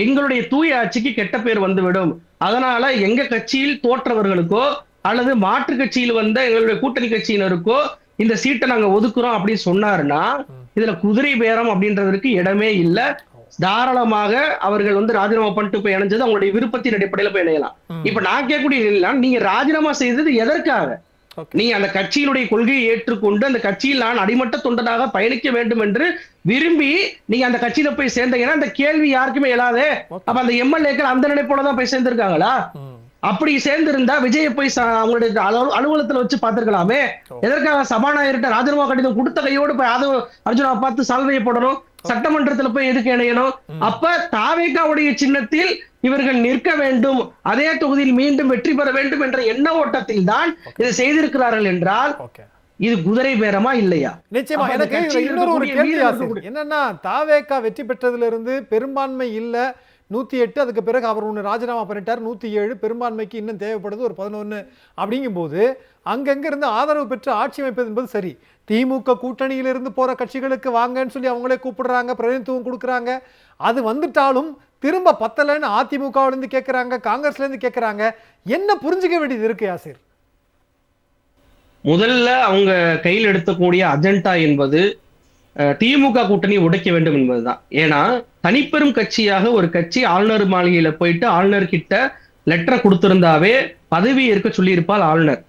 எங்களுடைய தூய ஆட்சிக்கு கெட்ட பேர் வந்துவிடும், அதனால எங்க கட்சியில் தோற்றவர்களுக்கோ அல்லது மாற்று கட்சியில் வந்த எங்களுடைய கூட்டணி கட்சியினருக்கோ இந்த சீட்டை நாங்க ஒதுக்குறோம் அப்படின்னு சொன்னாருன்னா இதுல குதிரை பேரம் அப்படின்றதற்கு இடமே இல்லை. தாராளமாக அவர்கள் ராஜினாமா பண்ணிட்டு போய் இணைஞ்சது அவங்களுடைய விருப்பத்தின் அடிப்படையில போய் இணையலாம். இப்ப நான் கேட்கக்கூடிய நீங்க ராஜினாமா செய்தது எதற்காக? நீங்க அந்த கட்சியினுடைய கொள்கையை ஏற்றுக்கொண்டு அந்த கட்சியில் நான் அடிமட்ட தொண்டனாக பயணிக்க வேண்டும் என்று விரும்பி நீங்க அந்த கட்சியில போய் சேர்ந்தீங்கன்னா அந்த கேள்வி யாருக்குமே எழாதே. அப்ப அந்த எம்எல்ஏக்கள் அந்த நினைப்போலதான் போய் சேர்ந்திருக்காங்களா? அப்படி சேர்ந்திருந்தா விஜயை போய் அவங்களுடைய அலுவலகத்துல வச்சு பார்த்திருக்கலாமே. எதற்காக சபாநாயகர்கிட்ட ராஜினாமா கடிதம் கொடுத்த கையோடு போய் அர்ஜுனா பார்த்து சால்வையை போடணும், சட்டமன்றத்துல போய் எதுக்கு இணையணும்? அப்ப தாவேகாவுடைய சின்னத்தில் இவர்கள் நிற்க வேண்டும், அதே தொகுதியில் மீண்டும் வெற்றி பெற வேண்டும் என்ற எண்ண ஓட்டத்தில் தான் இதை செய்திருக்கிறார்கள் என்றால் இது குதிரை பேரமா இல்லையா? நிச்சயமா. எனக்கு இன்னொரு ஒரு கேள்வி என்னன்னா, தாவேகா வெற்றி பெற்றதிலிருந்து பெரும்பான்மை இல்ல 108, அதுக்கு பிறகு அவர் ஒன்று ராஜினாமா பண்ணிட்டார் 107, பெரும்பான்மைக்கு இன்னும் தேவைப்படுது ஒரு 11 அப்படிங்கும்போது அங்கங்க இருந்து ஆதரவு பெற்று ஆட்சி அமைப்பது என்பது சரி. திமுக கூட்டணியிலிருந்து போற கட்சிகளுக்கு வாங்கன்னு சொல்லி அவங்களே கூப்பிடுறாங்க, பிரதிநிதித்துவம் கொடுக்குறாங்க. அது வந்துட்டாலும் திரும்ப பத்தலைன்னு அதிமுகவிலிருந்து கேட்குறாங்க, காங்கிரஸ்ல இருந்து கேட்குறாங்க. என்ன புரிஞ்சுக்க வேண்டியது இருக்கு யாசிர்? முதல்ல அவங்க கையில் எடுத்தக்கூடிய அஜெண்டா என்பது திமுக கூட்டணி உடைக்க வேண்டும் என்பதுதான். ஏன்னா தனிப்பெரும் கட்சியாக ஒரு கட்சி ஆளுநர் மாளிகையில போயிட்டு ஆளுநர் கிட்ட லெட்டர் கொடுத்திருந்தாவே பதவி ஏற்க சொல்லியிருப்பால் ஆளுநர்.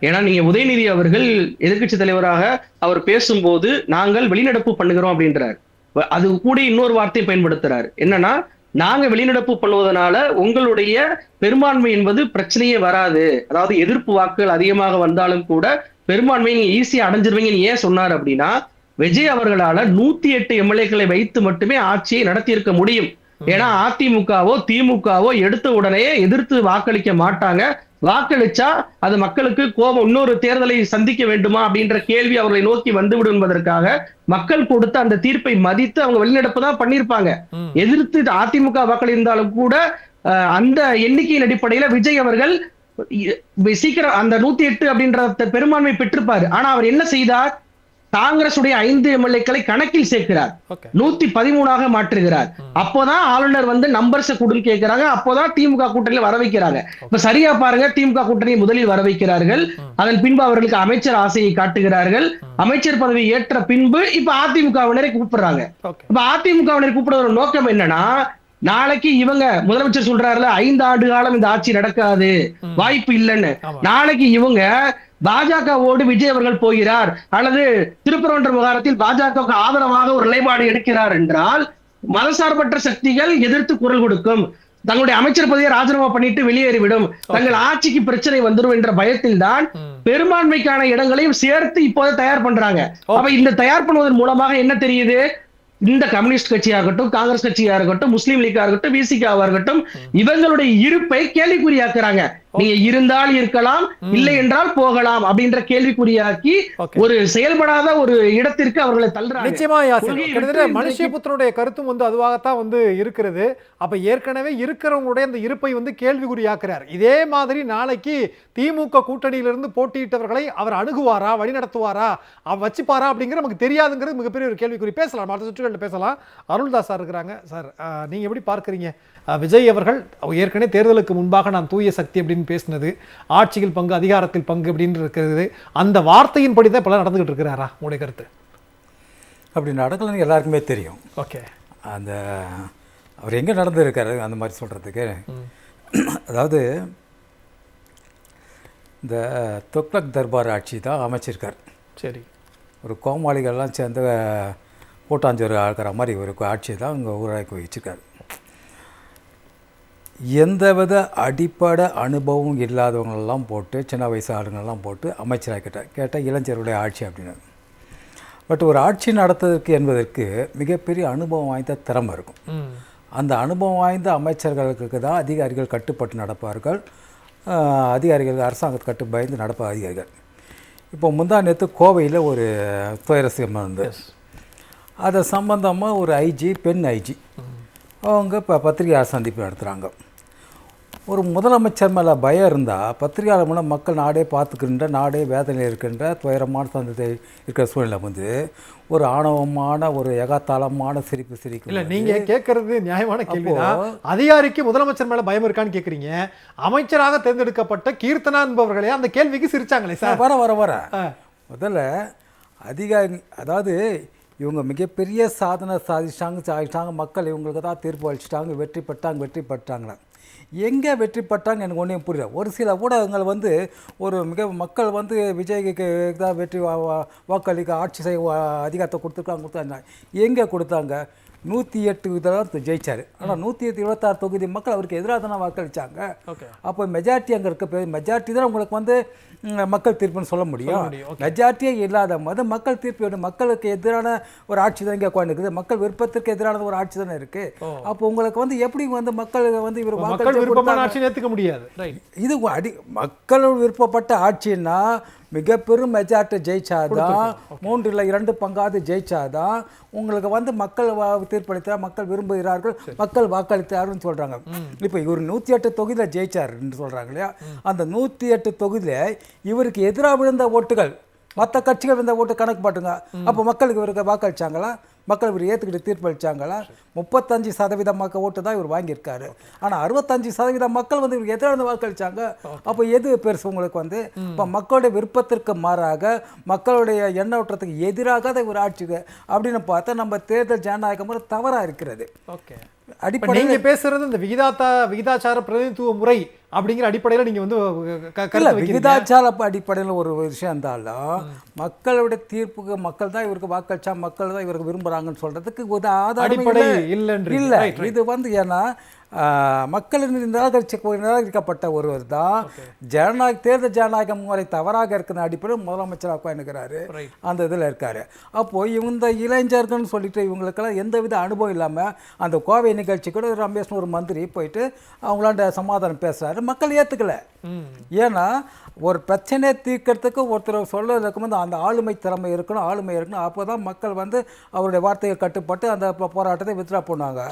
ஏன்னா நீங்க உதயநிதி அவர்கள் எதிர்கட்சி தலைவராக அவர் பேசும்போது நாங்கள் வெளிநடப்பு பண்ணுகிறோம் அப்படின்றார். அது கூட இன்னொரு வார்த்தையை பயன்படுத்துறாரு, என்னன்னா நாங்க வெளிநடப்பு பண்ணுவதனால உங்களுடைய பெரும்பான்மை என்பது பிரச்சனையே வராது, அதாவது எதிர்ப்பு வாக்குகள் அதிகமாக வந்தாலும் கூட பெரும்பான்மையை நீங்க ஈஸியா அடைஞ்சிருவீங்கன்னு ஏன் சொன்னார் அப்படின்னா, விஜய் அவர்களால 108 எம்எல்ஏக்களை வைத்து மட்டுமே ஆட்சியை நடத்தி இருக்க முடியும். ஏன்னா அதிமுகவோ திமுகவோ எடுத்த உடனே எதிர்த்து வாக்களிக்க மாட்டாங்க. வாக்களிச்சா அது மக்களுக்கு கோபம், இன்னொரு தேர்தலை சந்திக்க வேண்டுமா அப்படின்ற கேள்வி அவர்களை நோக்கி வந்துவிடும் என்பதற்காக மக்கள் கொடுத்த அந்த தீர்ப்பை மதித்து அவங்க வெளிநடப்பு தான் பண்ணியிருப்பாங்க. எதிர்த்து அதிமுக வாக்கள் இருந்தாலும் கூட அந்த எண்ணிக்கையின் அடிப்படையில விஜய் அவர்கள் சீக்கிரம் அந்த 108 அப்படின்ற பெரும்பான்மை பெற்றிருப்பாரு. ஆனா அவர் என்ன செய்தார்? காங்கிரஸ் உடைய 5 எம்எல்ஏக்களை கணக்கில் சேர்க்கிறார், 113 மாற்றுகிறார். அப்போதான் ஆளுநர் நம்பர்ஸ் கொடுன்னு கேட்கிறாங்க. அப்போதான் திமுக கூட்டணியில் வர வைக்கிறாங்க. இப்ப சரியா பாருங்க, திமுக கூட்டணியை முதலில் வர வைக்கிறார்கள், அதன் பின்பு அவர்களுக்கு அமைச்சர் ஆசையை காட்டுகிறார்கள். அமைச்சர் பதவி ஏற்ற பின்பு இப்ப அதிமுகவினரை கூப்பிடுறாங்க. இப்ப அதிமுகவினரை கூப்பிடுற நோக்கம் என்னன்னா, நாளைக்கு இவங்க முதலமைச்சர் சொல்றாருல 5 ஆண்டு காலம் இந்த ஆட்சி நடக்காது, வாய்ப்பு இல்லைன்னு. நாளைக்கு இவங்க பாஜகவோடு விஜய் அவர்கள் போகிறார் அல்லது திருப்பரங்குன்றம் விவகாரத்தில் பாஜகவுக்கு ஆதரவாக ஒரு நிலைப்பாடு எடுக்கிறார் என்றால் மதசார்பற்ற சக்திகள் எதிர்த்து குரல் கொடுக்கும், தங்களுடைய அமைச்சர் பதவியை ராஜினாமா பண்ணிட்டு வெளியேறிவிடும், தங்கள் ஆட்சிக்கு பிரச்சனை வந்துடும் என்ற பயத்தில் தான் பெரும்பான்மைக்கான இடங்களையும் சேர்த்து இப்போது தயார் பண்றாங்க. அப்ப இந்த தயார் பண்ணுவதன் மூலமாக என்ன தெரியுது? இந்த கம்யூனிஸ்ட் கட்சியா இருக்கட்டும், காங்கிரஸ் கட்சியா இருக்கட்டும், முஸ்லீம் லீக்கா இருக்கட்டும், விசிகாவா இருக்கட்டும், இவங்களுடைய இருப்பை கேள்விக்குறியாக்குறாங்க. நீங்க இருந்தால் இருக்கலாம், இல்லை என்றால் போகலாம் அப்படின்ற கேள்விக்குறியாக்கி ஒரு செயல்படாத ஒரு இடத்திற்கு அவர்களை தள்ளுறாங்க. நிச்சயமா மனுஷபுத்திரனுடைய கருத்தும் அதுவாகத்தான் இருக்கிறது. அப்ப ஏற்கனவே இருக்கிறவங்களுடைய அந்த இருப்பை கேள்விக்குறியாக்குறார். இதே மாதிரி நாளைக்கு திமுக கூட்டணியிலிருந்து போட்டியிட்டவர்களை அவர் அணுகுவாரா, வழிநடத்துவாரா, வச்சுப்பாரா அப்படிங்கிற நமக்கு தெரியாதுங்கிறது மிகப்பெரிய ஒரு கேள்விக்குறி. பேசலாம், அடுத்த சுற்றுகளில் பேசலாம். அருள்தாஸ் சார் இருக்கிறாங்க. சார், நீங்க எப்படி பார்க்குறீங்க? விஜய் அவர்கள் ஏற்கனவே தேர்தலுக்கு முன்பாக நான் தூய சக்தி அப்படின்னு பேசினது, ஆட்சியில் பங்கு, அதிகாரத்தில் பங்கு அப்படின்னு இருக்கிறது, அந்த வார்த்தையின்படி தான் இப்பெல்லாம் நடந்துகிட்டு இருக்கிறாரா? உங்களுடைய கருத்து? அப்படி நடக்கலன்னு எல்லாருக்குமே தெரியும். ஓகே, அந்த அவர் எங்கே நடந்துருக்காரு அந்த மாதிரி சொல்கிறதுக்கு, அதாவது இந்த துக்ளக் தர்பார் ஆட்சி தான் அமைச்சிருக்கார். சரி, ஒரு கோமாளிகள்லாம் சேர்ந்து கூட்டாஞ்சோறு ஆகிற மாதிரி ஒரு ஆட்சி தான் இங்கே உருவாக்கி வச்சுருக்காரு. எந்தவித அடிப்படை அனுபவம் இல்லாதவங்களெல்லாம் போட்டு, சின்ன வயசு ஆளுங்கள்லாம் போட்டு அமைச்சராக கேட்டால் இளைஞருடைய ஆட்சி அப்படின்னு. பட் ஒரு ஆட்சி நடத்துவதற்கு என்பதற்கு மிகப்பெரிய அனுபவம் வாய்ந்த திறமை இருக்கும். அந்த அனுபவம் வாய்ந்த அமைச்சர்களுக்கு தான் அதிகாரிகள் கட்டுப்பட்டு நடப்பார்கள், அதிகாரிகள் அரசாங்கத்தை கட்டு பயந்து நடப்ப அதிகாரிகள். இப்போ முந்தா நேற்று கோவையில் ஒரு துயரசியம் வந்து அதை சம்பந்தமாக ஒரு ஐஜி, பெண் ஐஜி அவங்க இப்போ பத்திரிகையாளர் சந்திப்பு நடத்துகிறாங்க. ஒரு முதலமைச்சர் மேலே பயம் இருந்தால் பத்திரிகையாளர் மூலம் மக்கள் நாடே பார்த்துக்கின்ற நாடே வேதனையில் இருக்கின்ற துயரமான சந்தத்தை இருக்கிற சூழ்நிலை வந்து ஒரு ஆணவமான ஒரு எகாத்தாளமான சிரிப்பு சிரிக்கும். இல்ல நீங்க கேட்கறது நியாயமான கேள்விதான். அதிகாரிக்கு முதலமைச்சர் மேல பயம் இருக்கான்னு கேக்குறீங்க. அமைச்சராக தேர்ந்தெடுக்கப்பட்ட கீர்த்தனா என்பவர்களே அந்த கேள்விக்கு சிரிச்சாங்களே சார். வர முதல்ல அதிகாரி, அதாவது இவங்க மிகப்பெரிய சாதனை சாதிச்சிட்டாங்க, மக்கள் இவங்களுக்கு தான் தீர்ப்பு அளிச்சிட்டாங்க, வெற்றி பெற்றாங்களே. எங்கே வெற்றி பெற்றாங்க எனக்கு ஒன்றையும் புரியல. ஒரு சில ஊடகங்கள் வந்து ஒரு மக்கள் வந்து விஜய்க்கு தான் வெற்றி வாக்களிக்க ஆட்சி செய்ய அதிகாரத்தை கொடுத்தாங்க. எங்கே கொடுத்தாங்க? 108 தான் ஜெயிச்சார். ஆனால் 126 தொகுதி மக்கள் அவருக்கு எதிராக தானே வாக்களித்தாங்க. அப்போ மெஜாரிட்டி அங்கே இருக்க மெஜாரிட்டி தான் உங்களுக்கு வந்து மக்கள் தீர்ப்புன்னு சொல்ல முடியும். மெஜாரிட்டியே இல்லாத போது மக்கள் தீர்ப்பு மக்களுக்கு எதிரான ஒரு ஆட்சி தான் இங்கே உட்காந்துருக்குது. மக்கள் விருப்பத்திற்கு எதிரான ஒரு ஆட்சி தானே இருக்கு. அப்போ உங்களுக்கு வந்து எப்படி வந்து மக்கள் வந்து இவர் ஆட்சி ஏற்றுக்க முடியாது. இது மக்கள் விருப்பப்பட்ட ஆட்சின்னா மிக பெரும் மெஜாரிட்டி ஜெயிச்சாதான், 3 இல்லை 2 பங்காவது ஜெயிச்சாதான் உங்களுக்கு வந்து மக்கள் தீர்ப்பளித்தார், மக்கள் விரும்புகிறார்கள், மக்கள் வாக்களித்தார்னு சொல்றாங்க. இப்போ இவர் 108 தொகுதியில் ஜெயிச்சாருன்னு சொல்றாங்க இல்லையா? அந்த 108 தொகுதியில் இவருக்கு எதிராக விழுந்த ஓட்டுகள் மற்ற கட்சிகள் விழுந்த ஓட்டு கணக்கு பாட்டுங்க. அப்போ மக்களுக்கு இவருக்கு வாக்களிச்சாங்களா? மக்கள் இவர் ஏற்றுக்கிட்டு தீர்ப்பு அளித்தாங்களா? 35% மக்கள் ஓட்டு தான் இவர் வாங்கியிருக்காரு. ஆனால் 65% மக்கள் வந்து இவருக்கு எதிராக வாக்களித்தாங்க. அப்போ எது பெருசு உங்களுக்கு வந்து? இப்போ மக்களுடைய விருப்பத்திற்கு மாறாக, மக்களுடைய எண்ணோட்டத்துக்கு எதிராக தான் இவர் ஆட்சிக்கு அப்படின்னு பார்த்தா நம்ம தேர்தல் ஜனநாயக முறை தவறாக இருக்கிறது. ஓகே, நீங்க பேசுறது இந்த விகிதாச்சார பிரதிநிதித்துவ முறை அப்படிங்கிற அடிப்படையில் நீங்க வந்து விகிதாச்சார அடிப்படையில் ஒரு விஷயம் இருந்தாலும் மக்களுடைய தீர்ப்புக்கு மக்கள் தான் இவருக்கு வாக்களிச்சா, மக்கள் தான் இவருக்கு விரும்புறாங்கன்னு சொல்றதுக்கு ஒரு ஆதாரம் இல்லை. இது வந்து ஏன்னா மக்களின் நிராகரிக்கப்பட்ட ஒருவர் தான் தேர்தல் ஜனநாயக முறை தவறாக இருக்கிற அடிப்படையில் முதலமைச்சராக இருக்கிறாரு, அந்த இதில் இருக்காரு. அப்போது இந்த இளைஞர்கள்னு சொல்லிட்டு இவங்களுக்கெல்லாம் எந்தவித அனுபவம் இல்லாமல் அந்த கோவை நிகழ்ச்சி கூட ரமேஷ்னு ஒரு மந்திரி போயிட்டு அவங்களாண்ட சமாதானம் பேசுறாரு. மக்கள் ஏற்றுக்கல. ஏன்னா ஒரு பிரச்சனையை தீர்க்கறதுக்கு ஒருத்தர் சொல்லுறதுக்கு வந்து அந்த ஆளுமை திறமை இருக்கணும். அப்போ தான் மக்கள் வந்து அவருடைய வார்த்தையை கட்டுப்பட்டு அந்த போராட்டத்தை வித்ரா பண்ணுவாங்க.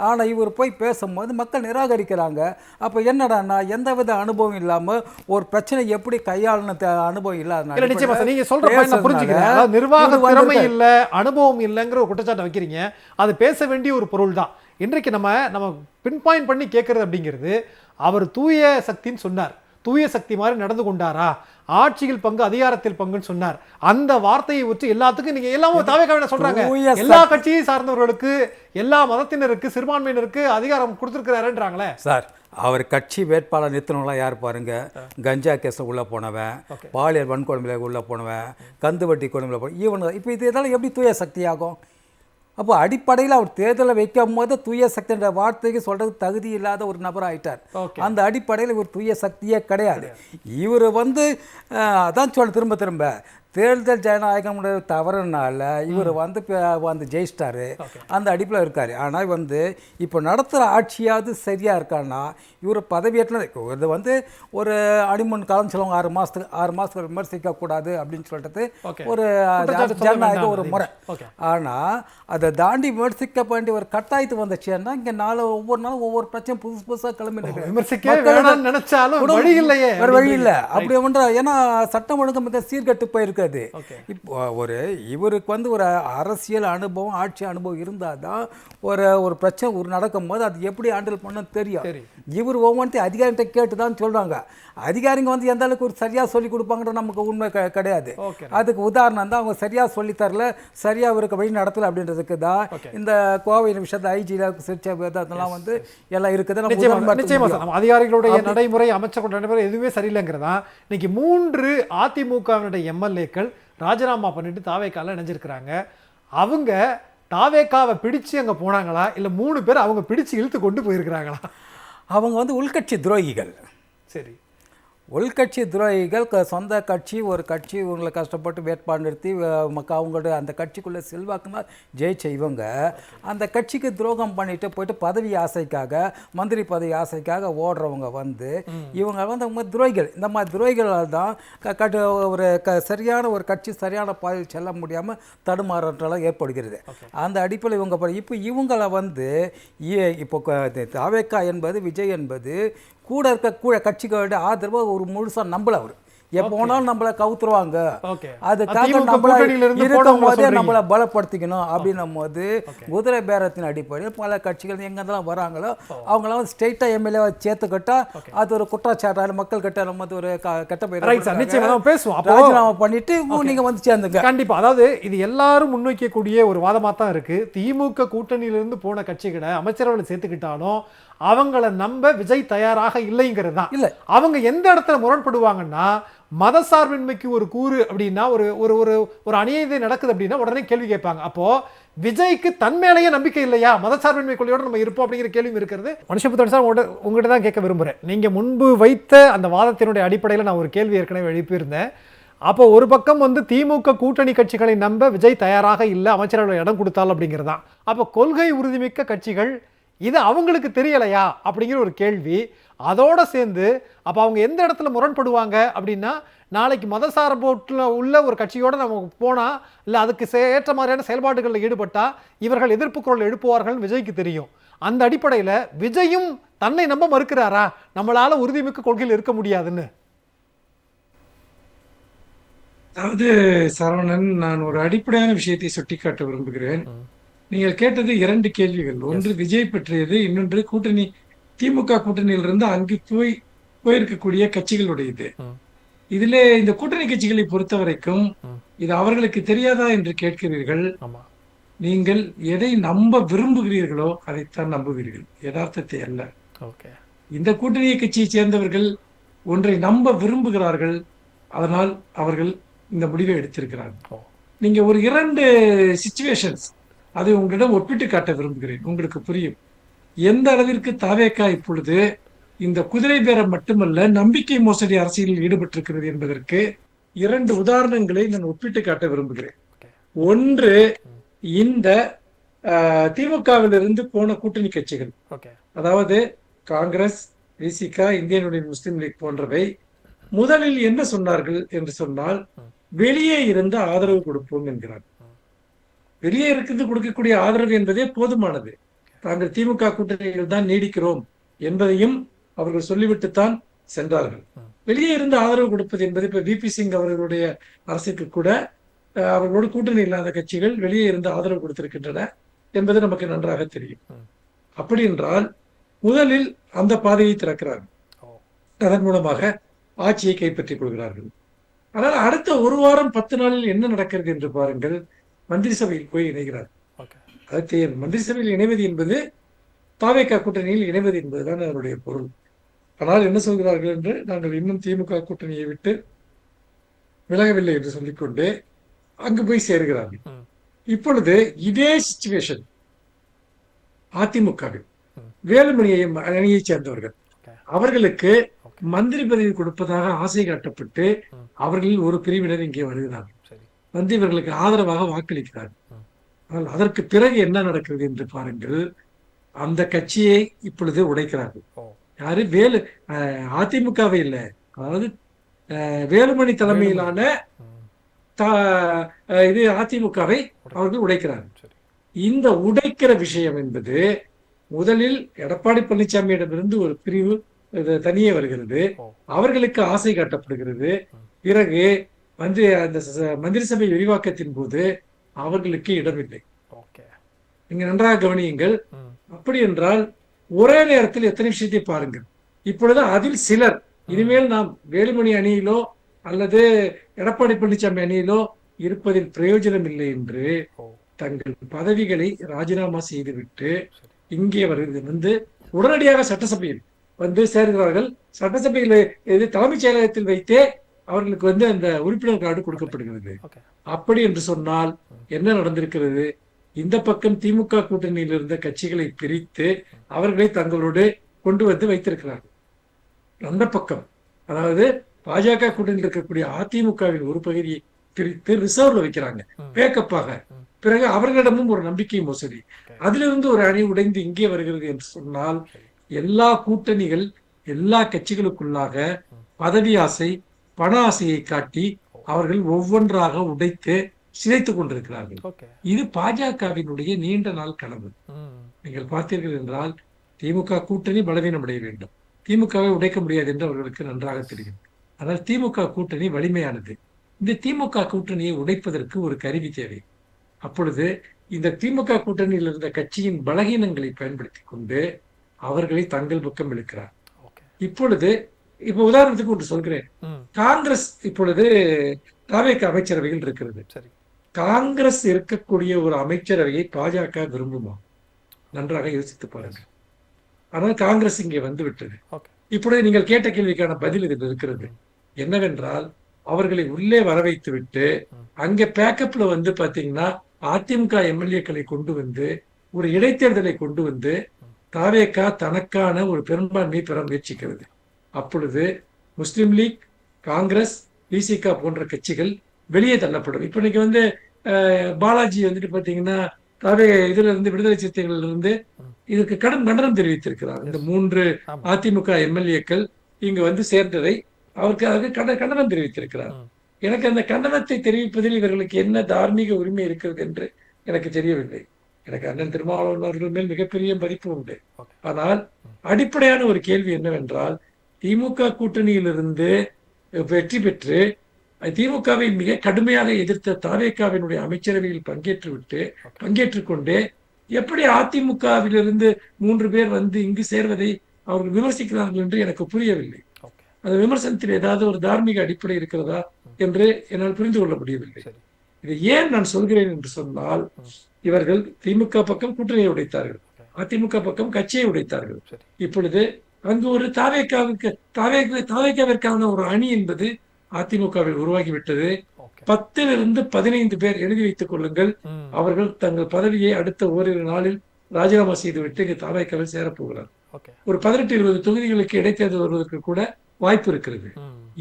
ஆனால் இவர் போய் பேசும்போது மக்கள் நிராகரிக்கிறாங்க. அப்போ என்னடான்னா எந்தவித அனுபவம் இல்லாமல் ஒரு பிரச்சனை எப்படி கையாளணும் அனுபவம் இல்லாத நீங்க சொல்ற புரிஞ்சுக்கிறேன். நிர்வாக திறமை இல்லை, அனுபவம் இல்லைங்கிற ஒரு குற்றச்சாட்டை வைக்கிறீங்க. அது பேச வேண்டிய ஒரு பொருள் தான். இன்றைக்கு நம்ம பின் பாயிண்ட் பண்ணி கேட்கறது அப்படிங்கிறது, அவர் தூய சக்தின்னு சொன்னார், தூய சக்தி மாதிரி நடந்து கொண்டாரா, ஆட்சியில் பங்கு அதிகாரத்தில் பங்குன்னு சொன்னார். அந்த வார்த்தையை வச்சு எல்லாத்துக்கும் நீங்க எல்லாமே தாவேக்காக சொல்றாங்க, எல்லா கட்சியை சார்ந்தவர்களுக்கு, எல்லா மதத்தினருக்கு, சிறுபான்மையினருக்கு அதிகாரம் கொடுத்துருக்கிறாருன்றாங்களே சார். அவர் கட்சி வேட்பாளர் நிறுத்தினவங்களாம் யார் பாருங்க? கஞ்சா கேஸில் உள்ளே போனவன், பாலியல் வன்கொடுமையில் உள்ளே போனவன், கந்து வட்டி கொடுமையில் போன இவன். இப்போ இது இதெல்லாம் எப்படி தூய சக்தி ஆகும்? அப்போ அடிப்படையில் அவர் தேர்தலை வைக்கும் போது தூய சக்தி என்ற வார்த்தைக்கு சொல்றது தகுதி இல்லாத ஒரு நபர் ஆயிட்டார். அந்த அடிப்படையில் இவர் தூய சக்தியே கிடையாது. இவர் வந்து அதான் சொல்ல திரும்ப தேர்தல் ஜனநாயகம் தவறுனால இவர் வந்து ஜெயிச்சிட்டாரு, அந்த அடிப்பில் இருக்காரு. ஆனால் வந்து இப்போ நடத்துகிற ஆட்சியாவது சரியா இருக்கான்னா இவர் பதவியேற்றது இது வந்து ஒரு அடிமன் காலம் சொல்லுவாங்க, 6 மாதத்துக்கு விமர்சிக்க கூடாது அப்படின்னு சொல்றது ஒரு ஜனநாயக ஒரு முறை. ஆனால் அதை தாண்டி விமர்சிக்க வேண்டிய ஒரு கட்டாயத்து வந்துச்சுன்னா இங்கே ஒவ்வொரு நாளும் ஒவ்வொரு பிரச்சனை புதுசாக கிளம்பி நினைச்சாலும் வேறு வழி இல்லை அப்படி ஒன்றா. ஏன்னா சட்டம் ஒழுங்கு மிக சீர்கட்டு போயிருக்காது. இப்போ இவருக்கு வந்து ஒரு அரசியல் அனுபவம், ஆட்சி அனுபவம் இருந்தால் தான் ஒரு பிரச்சனை நடக்கும்போது அது எப்படி ஹேண்டில் பண்ண தெரியும். இவர் ஒவ்வொன்றையும் அதிகாரிகிட்ட கேட்டு தான் சொல்கிறாங்க. அதிகாரிங்க வந்து எந்த அளவுக்கு ஒரு சரியாக சொல்லி கொடுப்பாங்கன்ற நமக்கு உண்மை கிடையாது. அதுக்கு உதாரணம் தான் அவங்க சரியாக சொல்லித்தரல, சரியாக இவருக்கு வழி நடத்தலை அப்படின்றதுக்கு தான் இந்த கோவை விஷயத்தை ஐஜியில் சிகிச்சை அதெல்லாம் வந்து எல்லாம் இருக்குது. அதிகாரிகளுடைய நடைமுறை, அமைச்சர்களுடைய நடைமுறை எதுவுமே சரியில்லைங்கிறதா. இன்னைக்கு 3 அதிமுகவினுடைய எம்எல்ஏக்கள் ராஜினாமா பண்ணிட்டு தாவேக்கால இணைஞ்சிருக்கிறாங்க. அவங்க தாவேக்காவை பிடிச்சு அங்கே போனாங்களா, இல்லை 3 பேர் அவங்க பிடிச்சு இழுத்து கொண்டு போயிருக்கிறாங்களா? அவங்க வந்து உள்கட்சி துரோகிகள். சரி, உள்கட்சி துரோகிகள். சொந்த கட்சி ஒரு கட்சி இவங்களை கஷ்டப்பட்டு வேட்பாளர் நிறுத்தி அவங்களோட அந்த கட்சிக்குள்ளே செல்வாக்குனா ஜெயிச்ச இவங்க அந்த கட்சிக்கு துரோகம் பண்ணிட்டு போயிட்டு பதவி ஆசைக்காக, மந்திரி பதவி ஆசைக்காக ஓடுறவங்க வந்து இவங்க வந்து அவங்க துரோகிகள். இந்த மாதிரி துரோகிகளால் தான் ஒரு சரியான ஒரு கட்சி சரியான பாதையில் செல்ல முடியாமல் தடுமாறலாம் ஏற்படுகிறது. அந்த அடிப்படையில் இவங்க இப்போ இவங்களை வந்து இப்போ தாவேக்கா என்பது, விஜய் என்பது கூட இருக்க கட்சிகளுடைய ஆதரவை ஒரு முழுசாக நம்பல அவர். எப்போ போனாலும் நம்மளை கவுத்துருவாங்க, அதுக்காக நம்மள இருக்கும் போதே நம்மளை பலப்படுத்திக்கணும் அப்படின்னும் போது குதிரை பேரத்தின் அடிப்படையில் பல கட்சிகள் எங்கெல்லாம் வராங்களோ அவங்களாம் ஸ்ட்ரெயிட்டாக எம்எல்ஏ சேர்த்துக்கிட்டா அது ஒரு குற்றச்சாட்டான மக்கள் கிட்ட நம்ம ஒரு கெட்ட பேர் பேசுவோம், ராஜினாமா பண்ணிட்டு நீங்க வந்து சேர்ந்துங்க. கண்டிப்பா. அதாவது இது எல்லாரும் முன்வைக்கக்கூடிய ஒரு வாதமா தான் இருக்கு. திமுக கூட்டணியிலிருந்து போன கட்சிகளை அமைச்சரவையில் சேர்த்துக்கிட்டாலும் அவங்கள நம்ப விஜய் தயாராக இல்லைங்கிறது தான். இல்ல, அவங்க எந்த இடத்துல முரண்படுவாங்கன்னா, மதசார்பின்மைக்கு ஒரு கூறு அப்படின்னா ஒரு ஒரு ஒரு ஒரு அநியாயத்தை நடக்குது அப்படின்னா உடனே கேள்வி கேட்பாங்க. அப்போ விஜய்க்கு தன் மேலேயே நம்பிக்கை இல்லையா, மதசார்பின்மை கொள்கையோட நம்ம இருப்போம் அப்படிங்கிற கேள்வி இருக்கிறது. மனுஷபுத்திரன் சார், உங்கள்கிட்ட தான் கேட்க விரும்புகிறேன். நீங்கள் முன்பு வைத்த அந்த வாதத்தினுடைய அடிப்படையில் நான் ஒரு கேள்வி ஏற்கனவே எழுப்பியிருந்தேன். அப்போ ஒரு பக்கம் வந்து திமுக கூட்டணி கட்சிகளை நம்ப விஜய் தயாராக இல்லை, அமைச்சரவையில் இடம் கொடுத்தால் அப்படிங்கிறதான். அப்போ கொள்கை உறுதிமிக்க கட்சிகள் இது அவங்களுக்கு தெரியலையா அப்படிங்கிற ஒரு கேள்வி. அதோட சேர்ந்து அப்போ அவங்க எந்த இடத்துல முரண்படுவாங்க அப்படின்னா, நாளைக்கு மதசார்போட்டில் உள்ள ஒரு கட்சியோடு நம்ம போனால் இல்லை அதுக்கு ஏற்ற மாதிரியான செயல்பாடுகளில் ஈடுபட்டால் இவர்கள் எதிர்ப்பு குரல் எழுப்புவார்கள் விஜய்க்கு தெரியும். அந்த அடிப்படையில் விஜயும் தன்னை நம்ப மறுக்கிறாரா, நம்மளால உறுதிமிக்க கொள்கையில் இருக்க முடியாதுன்னு? அதாவது சரவணன், நான் ஒரு அடிப்படையான விஷயத்தை சுட்டிக்காட்ட விரும்புகிறேன். நீங்கள் கேட்டது 2 கேள்விகள். ஒன்று விஜய் பற்றியது, இன்னொன்று கூட்டணி திமுக கூட்டணியிலிருந்து அங்கு போயிருக்கக்கூடிய கட்சிகளுடையது. இதுல இந்த கூட்டணி கட்சிகளை பொறுத்த வரைக்கும் இது அவர்களுக்கு தெரியாதா என்று கேட்கிறீர்கள். நீங்கள் எதை நம்ப விரும்புகிறீர்களோ அதைத்தான் நம்புவீர்கள், யதார்த்தத்தை அல்ல. இந்த கூட்டணி கட்சியை சேர்ந்தவர்கள் ஒன்றை நம்ப விரும்புகிறார்கள், அதனால் அவர்கள் இந்த முடிவை எடுத்திருக்கிறார்கள். நீங்க ஒரு 2 சிச்சுவேஷன்ஸ் அதை உங்களிடம் ஒப்பிட்டு காட்ட விரும்புகிறேன், உங்களுக்கு புரியும் எந்த அளவிற்கு தாவேகா இப்பொழுது இந்த குதிரை பேரம் மட்டுமல்ல நம்பிக்கை மோசடி அரசியலில் ஈடுபட்டிருக்கிறது என்பதற்கு 2 உதாரணங்களை நான் ஒப்பிட்டு காட்ட விரும்புகிறேன். ஒன்று, இந்த திமுகவிலிருந்து போன கூட்டணி கட்சிகள், அதாவது காங்கிரஸ், விசிகா, இந்தியன் யூனியன் முஸ்லீம் லீக் போன்றவை முதலில் என்ன சொன்னார்கள் என்று சொன்னால், வெளியே இருந்து ஆதரவு கொடுப்போம் என்கிறார். வெளியே இருந்து கொடுக்கக்கூடிய ஆதரவு என்பதே போதுமானது, தாங்கள் திமுக கூட்டணியில் தான் நீடிக்கிறோம் என்பதையும் அவர்கள் சொல்லிவிட்டுத்தான் சென்றார்கள். வெளியே இருந்து ஆதரவு கொடுப்பது என்பது இப்ப விபி சிங் அவர்களுடைய அரசுக்கு கூட அவர்களோடு கூட்டணி இல்லாத கட்சிகள் வெளியே இருந்து ஆதரவு கொடுத்திருக்கின்றன என்பது நமக்கு நன்றாக தெரியும். அப்படி என்றால் முதலில் அந்த பாதையை திறக்கிறார்கள், அதன் மூலமாக ஆட்சியை கைப்பற்றிக் கொள்கிறார்கள். ஆனால் அடுத்த 1 வாரம் 10 நாளில் என்ன நடக்கிறது என்று பாருங்கள். மந்திரி சபையில் போய் இணைகிறார். அது மந்திரி சபையில் இணைவது என்பது தாவேகா கூட்டணியில் இணைவது என்பதுதான் அதனுடைய பொருள். ஆனால் என்ன சொல்கிறார்கள் என்று, நாங்கள் இன்னும் திமுக கூட்டணியை விட்டு விலகவில்லை என்று சொல்லிக்கொண்டு அங்கு போய் சேர்கிறார்கள். இப்பொழுது இதே சிச்சுவேஷன் அதிமுகவில் வேலுமணி அணியை சேர்ந்தவர்கள், அவர்களுக்கு மந்திரி பதவி கொடுப்பதாக ஆசை காட்டப்பட்டு அவர்களில் ஒரு பிரிவினர் இங்கே வருகிறார்கள், வந்து இவர்களுக்கு ஆதரவாக வாக்களிக்கிறார்கள். ஆனால் அதற்கு பிறகு என்ன நடக்கிறது என்று பாருங்கள். அந்த கட்சியை இப்பொழுது உடைக்கிறார்கள். யாரு? அதிமுகவை இல்லை, அதாவது வேலுமணி தலைமையிலான இது அதிமுகவை அவர்கள் உடைக்கிறார்கள். இந்த உடைக்கிற விஷயம் என்பது முதலில் எடப்பாடி பழனிசாமியிடமிருந்து ஒரு பிரிவு தனியே வருகிறது, அவர்களுக்கு ஆசை காட்டப்படுகிறது. பிறகு வந்து அந்த மந்திரி சபை விரிவாக்கத்தின் போது அவர்களுக்கு இடமில்லை. நீங்க நன்றாக கவனியுங்கள். அப்படி என்றால் ஒரே நேரத்தில் எத்தனை விஷயத்தை பாருங்கள். இப்பொழுது அதில் சிலர் இனிமேல் நாம் வேலுமணி அணியிலோ அல்லது எடப்பாடி பழனிசாமி அணியிலோ இருப்பதில் பிரயோஜனம் இல்லை என்று தங்கள் பதவிகளை ராஜினாமா செய்துவிட்டு இங்கே வந்து உடனடியாக சட்டசபையில் வந்து சேர்கிறார்கள். சட்டசபையில் இது தலைமைச் செயலகத்தில் வைத்தே அவர்களுக்கு வந்து அந்த உறுப்பினர் கார்டு கொடுக்கப்படுகிறது. அப்படி என்று சொன்னால் என்ன நடந்திருக்கிறது? இந்த பக்கம் திமுக கூட்டணியில் இருந்த கட்சிகளை பிரித்து அவர்களை தங்களோடு கொண்டு வந்து வைத்திருக்கிறார்கள். அந்த பக்கம் அதாவது பாஜக கூட்டணியில் இருக்கக்கூடிய அதிமுகவின் ஒரு பகுதியை பிரித்து ரிசர்வ்ல வைக்கிறாங்க பேக்கப்பாக. பிறகு அவர்களிடமும் ஒரு நம்பிக்கை மோசடி, அதிலிருந்து ஒரு அணி உடைந்து இங்கே வருகிறது என்று சொன்னால் எல்லா கூட்டணிகள் எல்லா கட்சிகளுக்குள்ளாக பதவி ஆசை, பண ஆசையை காட்டி அவர்கள் ஒவ்வொன்றாக உடைத்து சிதைத்துக் கொண்டிருக்கிறார்கள். இது பாஜகவினுடைய நீண்ட நாள் கனவு. நீங்கள் பார்த்தீர்கள் என்றால் திமுக கூட்டணி பலவீனமடைய வேண்டும், திமுகவை உடைக்க முடியாது என்று அவர்களுக்கு நன்றாக தெரியும். ஆனால் திமுக கூட்டணி வலிமையானது. இந்த திமுக கூட்டணியை உடைப்பதற்கு ஒரு கருவி தேவை. அப்பொழுது இந்த திமுக கூட்டணியில் இருந்த கட்சியின் பலகீனங்களை பயன்படுத்தி கொண்டு அவர்களை தங்கள் பக்கம் இழுக்கிறார். இப்பொழுது இப்ப உதாரணத்துக்கு ஒன்று சொல்கிறேன். காங்கிரஸ் இப்பொழுது தாவேக அமைச்சரவையில் இருக்கிறது. காங்கிரஸ் இருக்கக்கூடிய ஒரு அமைச்சரவையை பாஜக விரும்புமா? நன்றாக யோசித்து பாருங்கள். ஆனால் காங்கிரஸ் இங்கே வந்து விட்டது. இப்பொழுது நீங்கள் கேட்ட கேள்விக்கான பதில் இதில் இருக்கிறது. என்னவென்றால், அவர்களை உள்ளே வர வைத்து விட்டு அங்க பேக்கப்ல வந்து பாத்தீங்கன்னா அதிமுக எம்எல்ஏக்களை கொண்டு வந்து ஒரு இடைத்தேர்தலை கொண்டு வந்து தாவேகா தனக்கான ஒரு பெரும்பான்மையை பெற முயற்சிக்கிறது. அப்பொழுது முஸ்லிம் லீக், காங்கிரஸ், விசிக போன்ற கட்சிகள் வெளியே தள்ளப்படும். இப்ப இன்னைக்கு வந்து பாலாஜி வந்துட்டு பாத்தீங்கன்னா இதுல இருந்து விடுதலை சிறுத்தைகள் இருந்து இதற்கு கடும் கண்டனம் தெரிவித்திருக்கிறார். இந்த 3 அதிமுக எம்எல்ஏக்கள் இங்கு வந்து சேர்ந்ததை அவருக்கு அதற்கு கண்டனம் தெரிவித்திருக்கிறார். எனக்கு அந்த கண்டனத்தை தெரிவிப்பதில் இவர்களுக்கு என்ன தார்மீக உரிமை இருக்கிறது என்று எனக்கு தெரியவில்லை. எனக்கு அண்ணன் திருமாவளவன் அவர்கள் மேல் மிகப்பெரிய மதிப்பு உண்டு. ஆனால் அடிப்படையான ஒரு கேள்வி என்னவென்றால், திமுக கூட்டணியிலிருந்து வெற்றி பெற்று திமுகவை மிக கடுமையாக எதிர்த்த தாவேகாவினுடைய அமைச்சரவையில் பங்கேற்றுக் கொண்டு எப்படி அதிமுகவிலிருந்து 3 பேர் வந்து இங்கு சேர்வதை அவர்கள் விமர்சிக்கிறார்கள் என்று எனக்கு புரியவில்லை. அந்த விமர்சனத்தில் ஏதாவது ஒரு தார்மீக அடிப்படை இருக்கிறதா என்று என்னால் புரிந்து கொள்ள முடியவில்லை. இதை ஏன் நான் சொல்கிறேன் என்று சொன்னால், இவர்கள் திமுக பக்கம் கூட்டணியை உடைத்தார்கள், அதிமுக பக்கம் கட்சியை உடைத்தார்கள். இப்பொழுது அங்கு ஒரு தாவேகாவிற்கான ஒரு அணி என்பது அதிமுகவில் உருவாகிவிட்டது. 10 to 15 பேர் எழுதி வைத்துக் கொள்ளுங்கள். அவர்கள் தங்கள் பதவியை அடுத்த ஓரிரு நாளில் ராஜினாமா செய்துவிட்டு இங்கு தாவேகாவில் சேரப்போகிறார். ஒரு 18-20 தொகுதிகளுக்கு இடைத்தேர்தல் வருவதற்கு கூட வாய்ப்பு இருக்கிறது.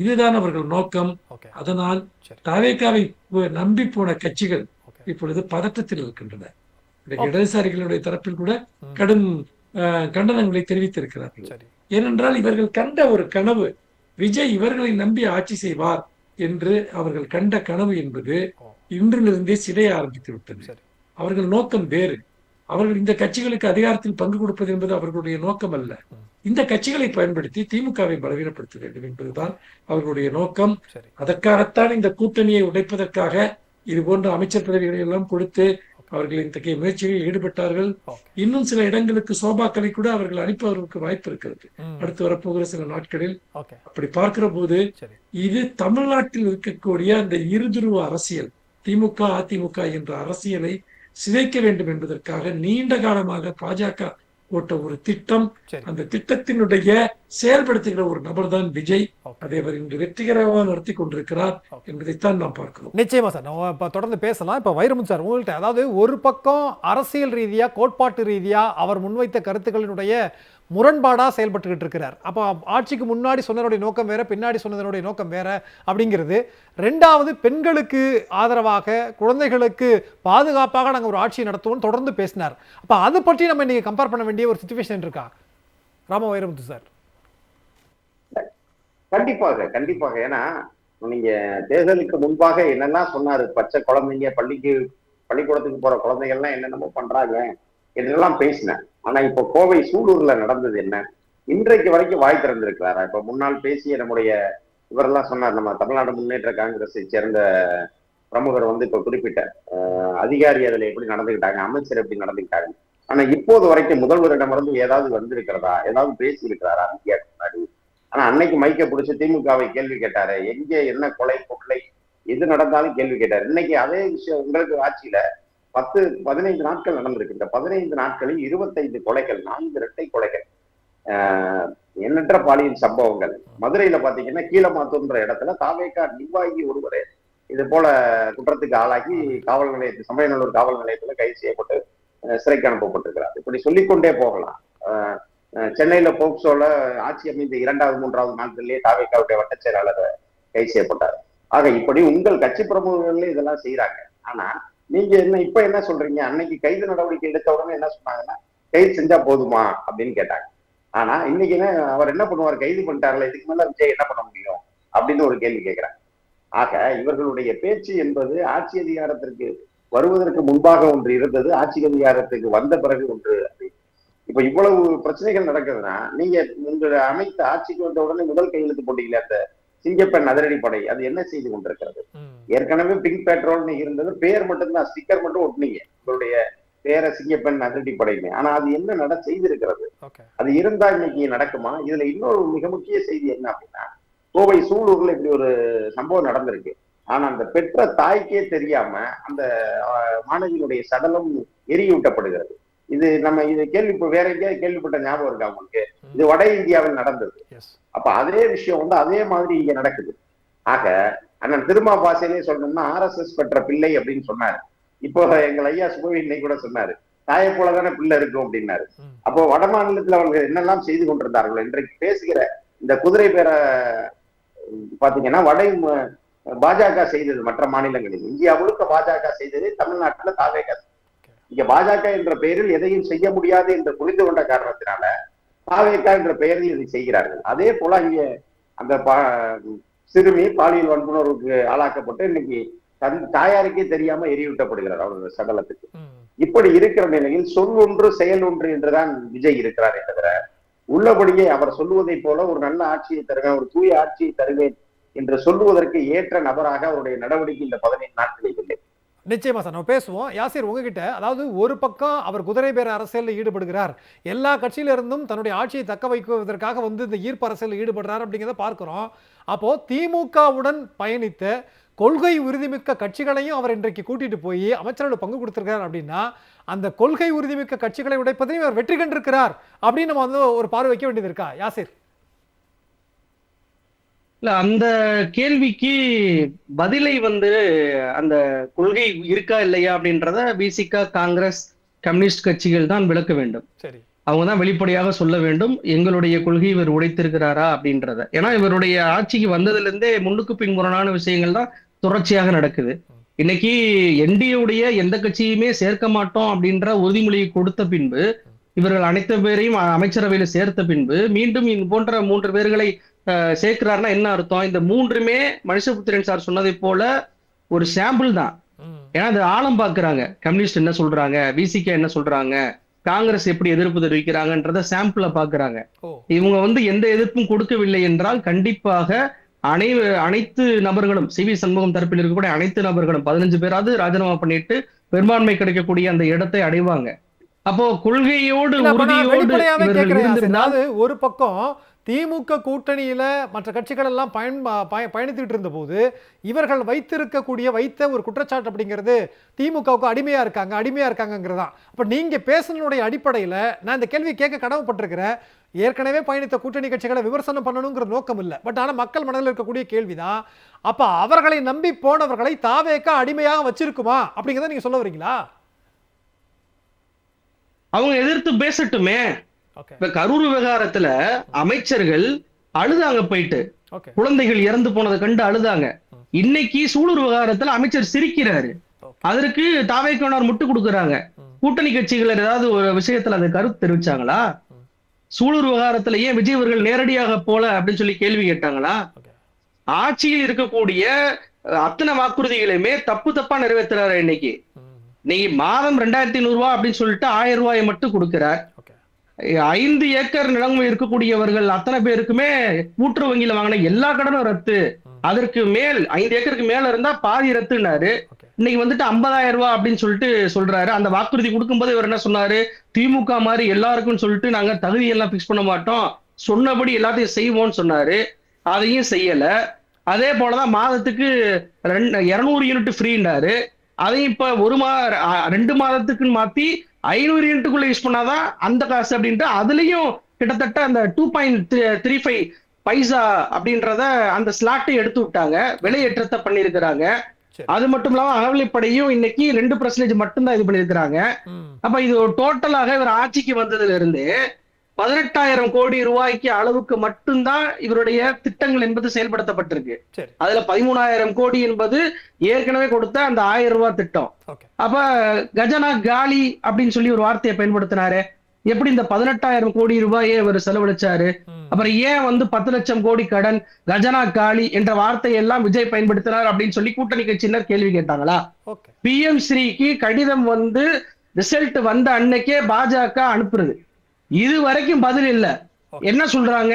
இதுதான் அவர்கள் நோக்கம். அதனால் தாவேகாவை நம்பி போன கட்சிகள் இப்பொழுது பதட்டத்தில் இருக்கின்றன. இடதுசாரிகளுடைய தரப்பில் கூட கடும் கண்டனங்களை தெரிவித்திருக்கிறார்கள். ஏனென்றால் இவர்கள் கண்ட ஒரு கனவு, விஜய் இவர்களை நம்பி ஆட்சி செய்வார் என்று அவர்கள் கண்ட கனவு என்பது இன்றிலிருந்தே சிதைய ஆரம்பித்து விட்டது. அவர்கள் நோக்கம் வேறு. அவர்கள் இந்த கட்சிகளுக்கு அதிகாரத்தில் பங்கு கொடுப்பது என்பது அவர்களுடைய நோக்கம் அல்ல. இந்த கட்சிகளை பயன்படுத்தி திமுகவை பலவீனப்படுத்த வேண்டும் என்பதுதான் அவர்களுடைய நோக்கம். அதற்காகத்தான் இந்த கூட்டணியை உடைப்பதற்காக இது போன்ற அமைச்சர் பதவிகளை எல்லாம் கொடுத்து அவர்கள் இத்தகைய முயற்சிகளில் ஈடுபட்டார்கள். இன்னும் சில இடங்களுக்கு சோபாக்களை கூட அவர்கள் அனுப்புவதற்கு வாய்ப்பு இருக்கிறது அடுத்து வரப்போகிற சில நாட்களில். அப்படி பார்க்கிற போது இது தமிழ்நாட்டில் இருக்கக்கூடிய அந்த இருதுருவ அரசியல், திமுக அதிமுக என்ற அரசியலை சிதைக்க வேண்டும் என்பதற்காக நீண்ட காலமாக பாஜக போட்ட ஒரு திட்டம். அந்த திட்டத்தினுடைய செயல்படுத்துகிற ஒரு நபர் தான் விஜய். அதை அவர் இன்று வெற்றிகரமாக நடத்தி கொண்டிருக்கிறார் என்பதைத்தான் நாம் பார்க்கிறோம். நிச்சயமா சார், நம்ம இப்ப தொடர்ந்து பேசலாம். இப்ப வைரமுத்து சார், உங்கள்கிட்ட அதாவது ஒரு பக்கம் அரசியல் ரீதியா, கோட்பாட்டு ரீதியா அவர் முன்வைத்த கருத்துக்களினுடைய முரண்பாடா செயல்பட்டுக்கிட்டு இருக்கிறார். அப்போ ஆட்சிக்கு முன்னாடி சொன்னதனுடைய நோக்கம் வேற, பின்னாடி சொன்னதனுடைய நோக்கம் வேற அப்படிங்கிறது. ரெண்டாவது, பெண்களுக்கு ஆதரவாக, குழந்தைகளுக்கு பாதுகாப்பாக நாங்கள் ஒரு ஆட்சியை நடத்துவோம் தொடர்ந்து பேசினார். அப்ப அதை பற்றி நம்ம இன்னைக்கு கம்பேர் பண்ண வேண்டிய ஒரு சிச்சுவேஷன் இருக்கா ராம வைரமுத்து சார்? கண்டிப்பாக கண்டிப்பாக. ஏன்னா நீங்க தேர்தலுக்கு முன்பாக என்னெல்லாம் சொன்னாரு, பச்சை குழந்தைங்க பள்ளிக்கூடத்துக்கு போற குழந்தைகள்லாம் என்னென்னமோ பண்றாங்க என்றெல்லாம் பேசினேன். ஆனா இப்ப கோவை சூலூர்ல நடந்தது என்ன? இன்றைக்கு வரைக்கும் வாய் திறந்திருக்கிறாரா? இப்ப முன்னால் பேசிய நம்முடைய இவரெல்லாம் சொன்னார், நம்ம தமிழ்நாடு முன்னேற்ற காங்கிரஸை சேர்ந்த பிரமுகர் வந்து இப்ப குறிப்பிட்ட அதிகாரி அதுல எப்படி நடந்துக்கிட்டாங்க, அமைச்சர் எப்படி நடந்துக்கிட்டாங்க. ஆனா இப்போது வரைக்கும் முதல்வரிடமிருந்து ஏதாவது வந்திருக்கிறதா, ஏதாவது பேசி இருக்கிறாரா முன்னாடி? ஆனா அன்னைக்கு மைக்க பிடிச்சி திமுகவை கேள்வி கேட்டாரு, எங்க என்ன கொள்ளை எது நடந்தாலும் கேள்வி கேட்டாரு. இன்னைக்கு அதே விஷயம் உங்களுக்கு ஆட்சியில 10-15 நாட்கள் நடந்திருக்கு. இந்த 15 நாட்களில் 25 கொலைகள், 4 இரட்டை கொலைகள், எண்ணற்ற பாலியல் சம்பவங்கள். மதுரையில பாத்தீங்கன்னா கீழமாத்தூர்ன்ற இடத்துல தாவேகா நிர்வாகி ஒருவரே இது போல குற்றத்துக்கு ஆளாகி காவல் நிலையத்தில், சமயநல்லூர் காவல் நிலையத்துல கைது செய்யப்பட்டு சிறைக்கு அனுப்பப்பட்டிருக்கிறார். இப்படி சொல்லிக்கொண்டே போகலாம். சென்னையில போக்சோல ஆட்சி அமைந்த 2-3 நாட்களிலேயே தாவேகாவுடைய வட்ட செயலாளர் கைது செய்யப்பட்டார். ஆக இப்படி உங்கள் கட்சி பிரமுகர்களே இதெல்லாம் செய்யறாங்க. ஆனா நீங்க இப்ப என்ன சொல்றீங்க? அன்னைக்கு கைது நடவடிக்கை எடுத்த உடனே என்ன சொன்னாங்கன்னா, கைது செஞ்சா போதுமா அப்படின்னு கேட்டாங்க. ஆனா இன்னைக்கு அவர் என்ன பண்ணுவார்? கைது பண்ணிட்டார்ல, இதுக்கு மேல விஜய் என்ன பண்ண முடியும் அப்படின்னு ஒரு கேள்வி கேட்கிறாங்க. ஆக இவர்களுடைய பேச்சு என்பது ஆட்சி அதிகாரத்திற்கு வருவதற்கு முன்பாக ஒன்று இருந்தது, ஆட்சி அதிகாரத்துக்கு வந்த பிறகு ஒன்று. இப்ப இப்ப இவ்வளவு பிரச்சனைகள் நடக்குதுன்னா நீங்க உங்க அமைத்த ஆட்சிக்கு வந்த உடனே முதல் கையெழுத்து போட்டீங்களே அந்த சிங்கப்பெண் அதிரடிப்படை, அது என்ன செய்து கொண்டிருக்கிறது? ஏற்கனவே பிங்க் பெட்ரோல்னு இருந்தது, பேர் மட்டும்தான், ஸ்டிக்கர் மட்டும் ஒட்டுனீங்க உங்களுடைய பேர சிங்கப்பெண் அதிரடிப்படைன்னு. ஆனா அது என்ன செய்திருக்கிறது? அது இருந்தா இன்னைக்கு நடக்குமா? இதுல இன்னொரு மிக முக்கிய செய்தி என்ன அப்படின்னா, கோவை சூலூர்ல இப்படி ஒரு சம்பவம் நடந்திருக்கு. ஆனா அந்த பெற்ற தாய்க்கே தெரியாம அந்த மாணவியினுடைய சடலம் எரியூட்டப்படுகிறது. இது நம்ம இது வேற எங்கேயாவது கேள்விப்பட்ட ஞாபகம் இருக்கா உங்களுக்கு? இது வட இந்தியாவில் நடந்தது. அப்ப அதே விஷயம் அதே மாதிரி இங்க நடக்குது. ஆக அண்ணன் திருமா பாசையிலே சொல்லணும்னா RSS பெற்ற பிள்ளை அப்படின்னு சொன்னாரு. இப்போ எங்கள் ஐயா சுபவி இன்னைக்கு கூட சொன்னாரு, தாயை போலதானே பிள்ளை இருக்கும் அப்படின்னாரு. அப்போ வட மாநிலத்தில் அவர்கள் என்னெல்லாம் செய்து கொண்டிருந்தார்கள், இன்றைக்கு பேசுகிற இந்த குதிரை பேர பாத்தீங்கன்னா பாஜக செய்தது மற்ற மாநிலங்களில், இந்தியா முழுக்க பாஜக செய்தது, தமிழ்நாட்டுல தாவேக. இங்க பாஜக என்ற பெயரில் எதையும் செய்ய முடியாது என்று புரிந்து கொண்ட காரணத்தினால தாவேகா என்ற பெயரில் இதை செய்கிறார்கள். அதே போல இங்க அந்த சிறுமி பாலியல் வன்புணர்வுக்கு ஆளாக்கப்பட்டு இன்னைக்கு தாயாருக்கே தெரியாம எரியூட்டப்படுகிறார் அவருடைய சடலத்துக்கு. இப்படி இருக்கிற நிலையில் சொல் ஒன்று செயல் ஒன்று என்றுதான் விஜய் இருக்கிறார் தவிர, உள்ளபடியே அவர் சொல்லுவதை போல ஒரு நல்ல ஆட்சியை தருவேன், ஒரு தூய ஆட்சியை தருவேன் என்று சொல்லுவதற்கு ஏற்ற நபராக அவருடைய நடவடிக்கை இந்த 15 நாட்களில் இல்லை. நிச்சயமா சார், நம்ம பேசுவோம். யாசிர், உங்ககிட்ட அதாவது ஒரு பக்கம் அவர் குதிரை பேர அரசியலில் ஈடுபடுகிறார், எல்லா கட்சியிலிருந்தும் தன்னுடைய ஆட்சியை தக்க வைக்குவதற்காக இந்த ஈர்ப்பு அரசியலில் ஈடுபடுறார் அப்படிங்கிறத பார்க்கிறோம். அப்போ திமுகவுடன் பயணித்த கொள்கை உறுதிமிக்க கட்சிகளையும் அவர் இன்றைக்கு கூட்டிட்டு போய் அமைச்சரோட பங்கு கொடுத்திருக்கிறார் அப்படின்னா, அந்த கொள்கை உறுதிமிக்க கட்சிகளை உடைப்பதையும் அவர் வெற்றி கண்டிருக்கிறார் அப்படின்னு நம்ம ஒரு பார்வை வைக்க வேண்டியது இருக்கா யாசிர்? இல்ல, அந்த கேள்விக்கு பதிலை அந்த கொள்கை இருக்கா இல்லையா அப்படின்றத விசிக, காங்கிரஸ், கம்யூனிஸ்ட் கட்சிகள் தான் விளக்க வேண்டும். சரி, அவங்க தான் வெளிப்படையாக சொல்ல வேண்டும் எங்களுடைய கொள்கை இவர் உடைத்திருக்கிறாரா அப்படின்றத. ஏன்னா இவருடைய ஆட்சிக்கு வந்ததுல இருந்தே முன்னுக்கு பின்புறனான விஷயங்கள் தான் தொடர்ச்சியாக நடக்குது. இன்னைக்கு என்டிஏவுடைய எந்த கட்சியுமே சேர்க்க மாட்டோம் அப்படின்ற உறுதிமொழியை கொடுத்த பின்பு, இவர்கள் அனைத்து பேரையும் அமைச்சரவையில சேர்த்த பின்பு மீண்டும் இது போன்ற 3 பேர்களை சேர்க்கிறாருன்னா என்ன அர்த்தம்? இந்த 3மே மனுஷபுத்திரன் சார் சொன்னதை போல ஒரு சாம்பிள் தான். ஏன்னா அது ஆழம் பாக்குறாங்க. கம்யூனிஸ்ட் என்ன சொல்றாங்க, விசிக என்ன சொல்றாங்க, காங்கிரஸ் எப்படி எதிர்ப்பு தெரிவிக்கிறாங்கன்றத சாம்பிள பாக்குறாங்க. இவங்க எந்த எதிர்ப்பும் கொடுக்கவில்லை என்றால் கண்டிப்பாக அனைத்து நபர்களும், சிவி சண்முகம் தரப்பில் இருக்கக்கூடிய அனைத்து நபர்களும் 15 பேராவது ராஜினாமா பண்ணிட்டு பெரும்பான்மை கிடைக்கக்கூடிய அந்த இடத்தை அடைவாங்க. அப்போ கொள்கையோடு உறுதியோடு ஒரு பக்கம் திமுக கூட்டணியில மற்ற கட்சிகள் எல்லாம் பயணித்துட்டு இருந்த போது இவர்கள் வைத்த ஒரு குற்றச்சாட்டு அப்படிங்கிறது திமுகவுக்கு அடிமையா இருக்காங்கிறதா. அப்ப நீங்க பேசுனதுடைய அடிப்படையில நான் இந்த கேள்வி கேட்க கடமைப்பட்டிருக்கிறேன். ஏற்கனவே பயணித்த கூட்டணி கட்சிகளை விமர்சனம் பண்ணணுங்கிற நோக்கம் இல்லை, பட் ஆனா மக்கள் மனதில் இருக்கக்கூடிய கேள்விதான், அப்ப அவர்களை நம்பி போனவர்களை தாவேகா அடிமையாக வச்சிருக்குமா அப்படிங்கிறத நீங்க சொல்ல வரீங்களா? அவங்க எதிர்த்து பேசட்டுமே. இப்ப கரூர் விவகாரத்துல அமைச்சர்கள் அழுதாங்க, போயிட்டு குழந்தைகள் இறந்து போனதை கண்டு அழுதாங்க. இன்னைக்கு சூலூர் விவகாரத்துல அமைச்சர் சிரிக்கிறாரு. அதற்கு தாவேக்கானார் முட்டு கொடுக்குறாங்க. கூட்டணி கட்சிகள் ஏதாவது ஒரு விஷயத்துல அதை கருத்து தெரிவிச்சாங்களா? சூலூர் விவகாரத்துல ஏன் விஜய் அவர்கள் நேரடியாக போல அப்படின்னு சொல்லி கேள்வி கேட்டாங்களா? ஆட்சியில் இருக்கக்கூடிய அத்தனை வாக்குறுதிகளையுமே தப்பா நிறைவேற்றுறாரு. இன்னைக்கு மாதம் 2500 ரூபாய் அப்படின்னு சொல்லிட்டு 1000 ரூபாயை மட்டும் கொடுக்கிறார். 5 ஏக்கர் நிலம் இருக்கக்கூடியவர்கள் அத்தனை பேருக்குமே கூட்டுறவு வங்கியில வாங்கின எல்லா கடனும் ரத்து. அதற்கு மேல் 5 ஏக்கருக்கு மேல இருந்தா பாதி ரத்துனாரு. இன்னைக்கு 50,000 ரூபாய் அப்படின்னு சொல்லிட்டு சொல்றாரு. அந்த வாக்குறுதி கொடுக்கும்போது இவர் என்ன சொன்னாரு, திமுக மாதிரி எல்லாருக்கும் சொல்லிட்டு நாங்க தகுதி எல்லாம் பிக்ஸ் பண்ண மாட்டோம், சொன்னபடி எல்லாத்தையும் செய்வோம்னு சொன்னாரு. அதையும் செய்யல. அதே போலதான் மாதத்துக்கு 200 யூனிட் ஃப்ரீன்னாரு. அதையும் இப்ப 2 மாதத்துக்கு மாத்தி 500 யூனிட்டுக்குள்ள யூஸ் பண்ணாதான் அந்த காசு அப்படின்ட்டு அதுலயும் கிட்டத்தட்ட அந்த 2.35 பைசா அப்படின்றத அந்த ஸ்லாட்டை எடுத்து விட்டாங்க, விலையேற்றத்தை பண்ணிருக்கிறாங்க. அது மட்டும் இல்லாம அகவிலைப்படையும் இன்னைக்கு 2% மட்டும்தான் இது பண்ணிருக்கிறாங்க. அப்ப இது டோட்டலாக இவர் ஆட்சிக்கு வந்ததுல இருந்து 18,000 கோடி ரூபாய்க்கு அளவுக்கு மட்டும்தான் இவருடைய திட்டங்கள் என்பது செயல்படுத்தப்பட்டிருக்கு. அதுல 13,000 கோடி என்பது ஏற்கனவே கொடுத்த அந்த 1000 ரூபாய் திட்டம். அப்ப கஜனா காலி அப்படின்னு சொல்லி ஒரு வார்த்தையை பயன்படுத்தினாரு. எப்படி இந்த 18,000 கோடி ரூபாயை இவர் செலவழிச்சாரு? அப்புறம் ஏன் 10 லட்சம் கோடி கடன், கஜனா காலி என்ற வார்த்தையெல்லாம் விஜய் பயன்படுத்தினார் அப்படின்னு சொல்லி கூட்டணி கட்சியினர் கேள்வி கேட்டாங்களா? PM ஸ்ரீக்கு கடிதம் ரிசல்ட் வந்த அன்னைக்கே பாஜக அனுப்புறது. இது வரைக்கும் பதில் இல்ல. என்ன சொல்றாங்க?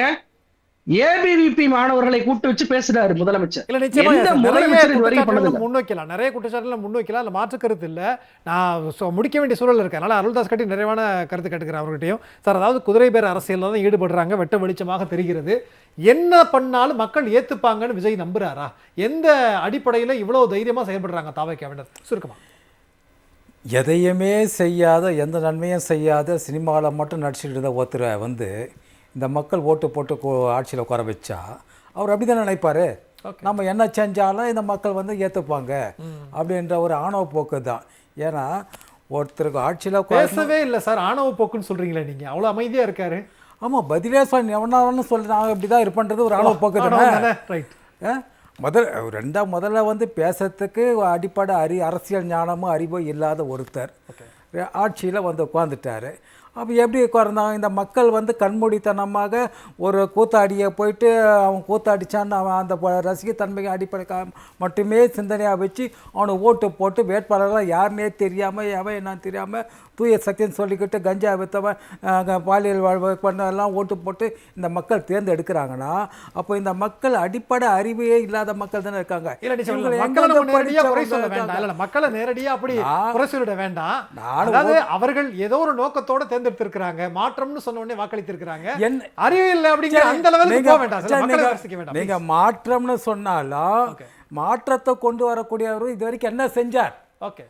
ஏபிவிபி மாணவர்களை கூட்டு வச்சு பேசுறாரு முதலமைச்சர். இல்ல நிச்சயமா எந்த நிறைய முதலமைச்சர் இது வரைக்கும் குற்றச்சாட்டுகளை பண்ணதில்ல. முன்வைக்கலாம், நிறைய குற்றச்சாட்டுகளை முன்வைக்கலாம், அதுல மாற்று கருத்து இல்ல. நான் முடிக்க வேண்டிய சூழல் இருக்கு. அதனால அருள்தாஸ் கட்டி நிறைவான கருத்து கேட்டுக்கிறேன் அவர்கிட்டயும். சார், அதாவது குதிரை பேர் அரசியல்ல தான் ஈடுபடுறாங்க, வெட்ட வெளிச்சமாக தெரிகிறது. என்ன பண்ணாலும் மக்கள் ஏத்துப்பாங்கன்னு விஜய் நம்புறாரா? எந்த அடிப்படையில இவ்வளவு தைரியமா செயல்படுறாங்க தாவேக்காவினர்? சுருக்கமா. எதையுமே செய்யாத, எந்த நன்மையும் செய்யாத, சினிமாவில் மட்டும் நடிச்சுட்டு இருந்த ஒருத்தரை வந்து இந்த மக்கள் ஓட்டு போட்டு ஆட்சியில் உட்கார வச்சா அவர் அப்படி தான் நினைப்பார். நம்ம என்ன செஞ்சாலும் இந்த மக்கள் வந்து ஏற்றுப்பாங்க அப்படின்ற ஒரு ஆணவ போக்கு தான். ஏன்னா ஒருத்தருக்கு ஆட்சியில் பேசவே இல்லை சார், ஆணவ போக்குன்னு சொல்கிறீங்களே நீங்கள், அவ்வளோ அமைதியாக இருக்காரு. ஆமாம், பதிலே சொல்லி எவனாலும் சொல்லி நான் இப்படி தான் இருப்பேன்றது ஒரு ஆணவ போக்கு தானே. ரைட். முதல்ல வந்து பேசுறதுக்கு அடிப்படை அரசியல் ஞானமும் அறிவும் இல்லாத ஒருத்தர் ஆட்சியில் வந்து உட்காந்துட்டாரு. அப்போ எப்படி உட்கார்ந்தாங்க? இந்த மக்கள் வந்து கண்மூடித்தனமாக ஒரு கூத்தாடியை போயிட்டு அவன் கூத்தாடிச்சான்னு அவன் அந்த ரசிகத்தன்மைக்கு அடிப்படை மட்டுமே சிந்தனையாக வச்சு அவனை ஓட்டு போட்டு வேட்பாளர்களாக யாருன்னே தெரியாமல் எவன் என்னன்னு தெரியாமல் தூய சக்தின்னு சொல்லிக்கிட்டு கஞ்சா வித்தவன் பாலியல் பண்ணெல்லாம் ஓட்டு போட்டு இந்த மக்கள் தேர்ந்தெடுக்கிறாங்கன்னா அப்போ இந்த மக்கள் அடிப்படை அறிவே இல்லாத மக்கள் தானே இருக்காங்க. மக்களை நேரடியாக அப்படி குறை சொல்லிட வேண்டாம். அதாவது அவர்கள் ஏதோ ஒரு நோக்கத்தோட தேர்ந்தெடுத்திருக்கிறாங்க, மாற்றம்னு சொன்ன உடனே வாக்களித்திருக்கிறாங்க. அறிவு இல்லை அப்படிங்கிற அந்த லெவலுக்கு போக வேண்டாம். நீங்க மாற்றம்னு சொன்னாலும் மாற்றத்தை கொண்டு வரக்கூடியவர் இது வரைக்கும் என்ன செஞ்சார்? ஓகே,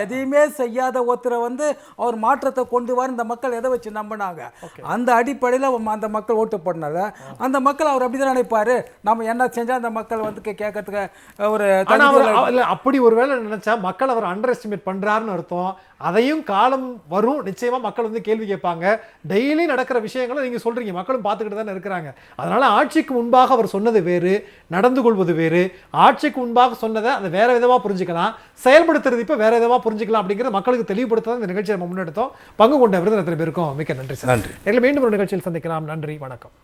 எதையுமே செய்யாத ஒருத்தரை வந்து அவர் மாற்றத்தை கொண்டு வர இந்த மக்கள் எதை வச்சு நம்பினாங்க? அந்த அடிப்படையில் அந்த மக்கள் ஓட்டு போடனால அந்த மக்கள் அவர் அப்படிதான் நினைப்பாரு, நம்ம என்ன செஞ்சா அந்த மக்கள் வந்து கேட்கறதுக்கு ஒரு அப்படி ஒருவேளை நினைச்சா மக்கள் அவர் அண்டர் எஸ்டிமேட் பண்றாருன்னு அர்த்தம். அதையும் காலம் வரும், நிச்சயமா மக்கள் வந்து கேள்வி கேட்பாங்க. டெய்லி நடக்கிற விஷயங்களை நீங்க சொல்றீங்க, மக்களும் பார்த்துக்கிட்டு தானே இருக்கிறாங்க. அதனால ஆட்சிக்கு முன்பாக அவர் சொன்னது வேறு, நடந்து கொள்வது வேறு. ஆட்சிக்கு முன்பாக சொன்னதை அதை வேற விதமா புரிஞ்சுக்கலாம், செயல்படுத்துறது இப்ப வேற விதமா புரிஞ்சுக்கலாம் அப்படிங்கிறது மக்களுக்கு தெளிவுபடுத்த இந்த நிகழ்ச்சியை நம்ம முன்னெடுத்தோம். பங்கு கொண்ட விருந்தினர் பேருக்கும் மிக்க நன்றி சார். நன்றி. மீண்டும் ஒரு நிகழ்ச்சியில் சந்திக்கலாம். நன்றி, வணக்கம்.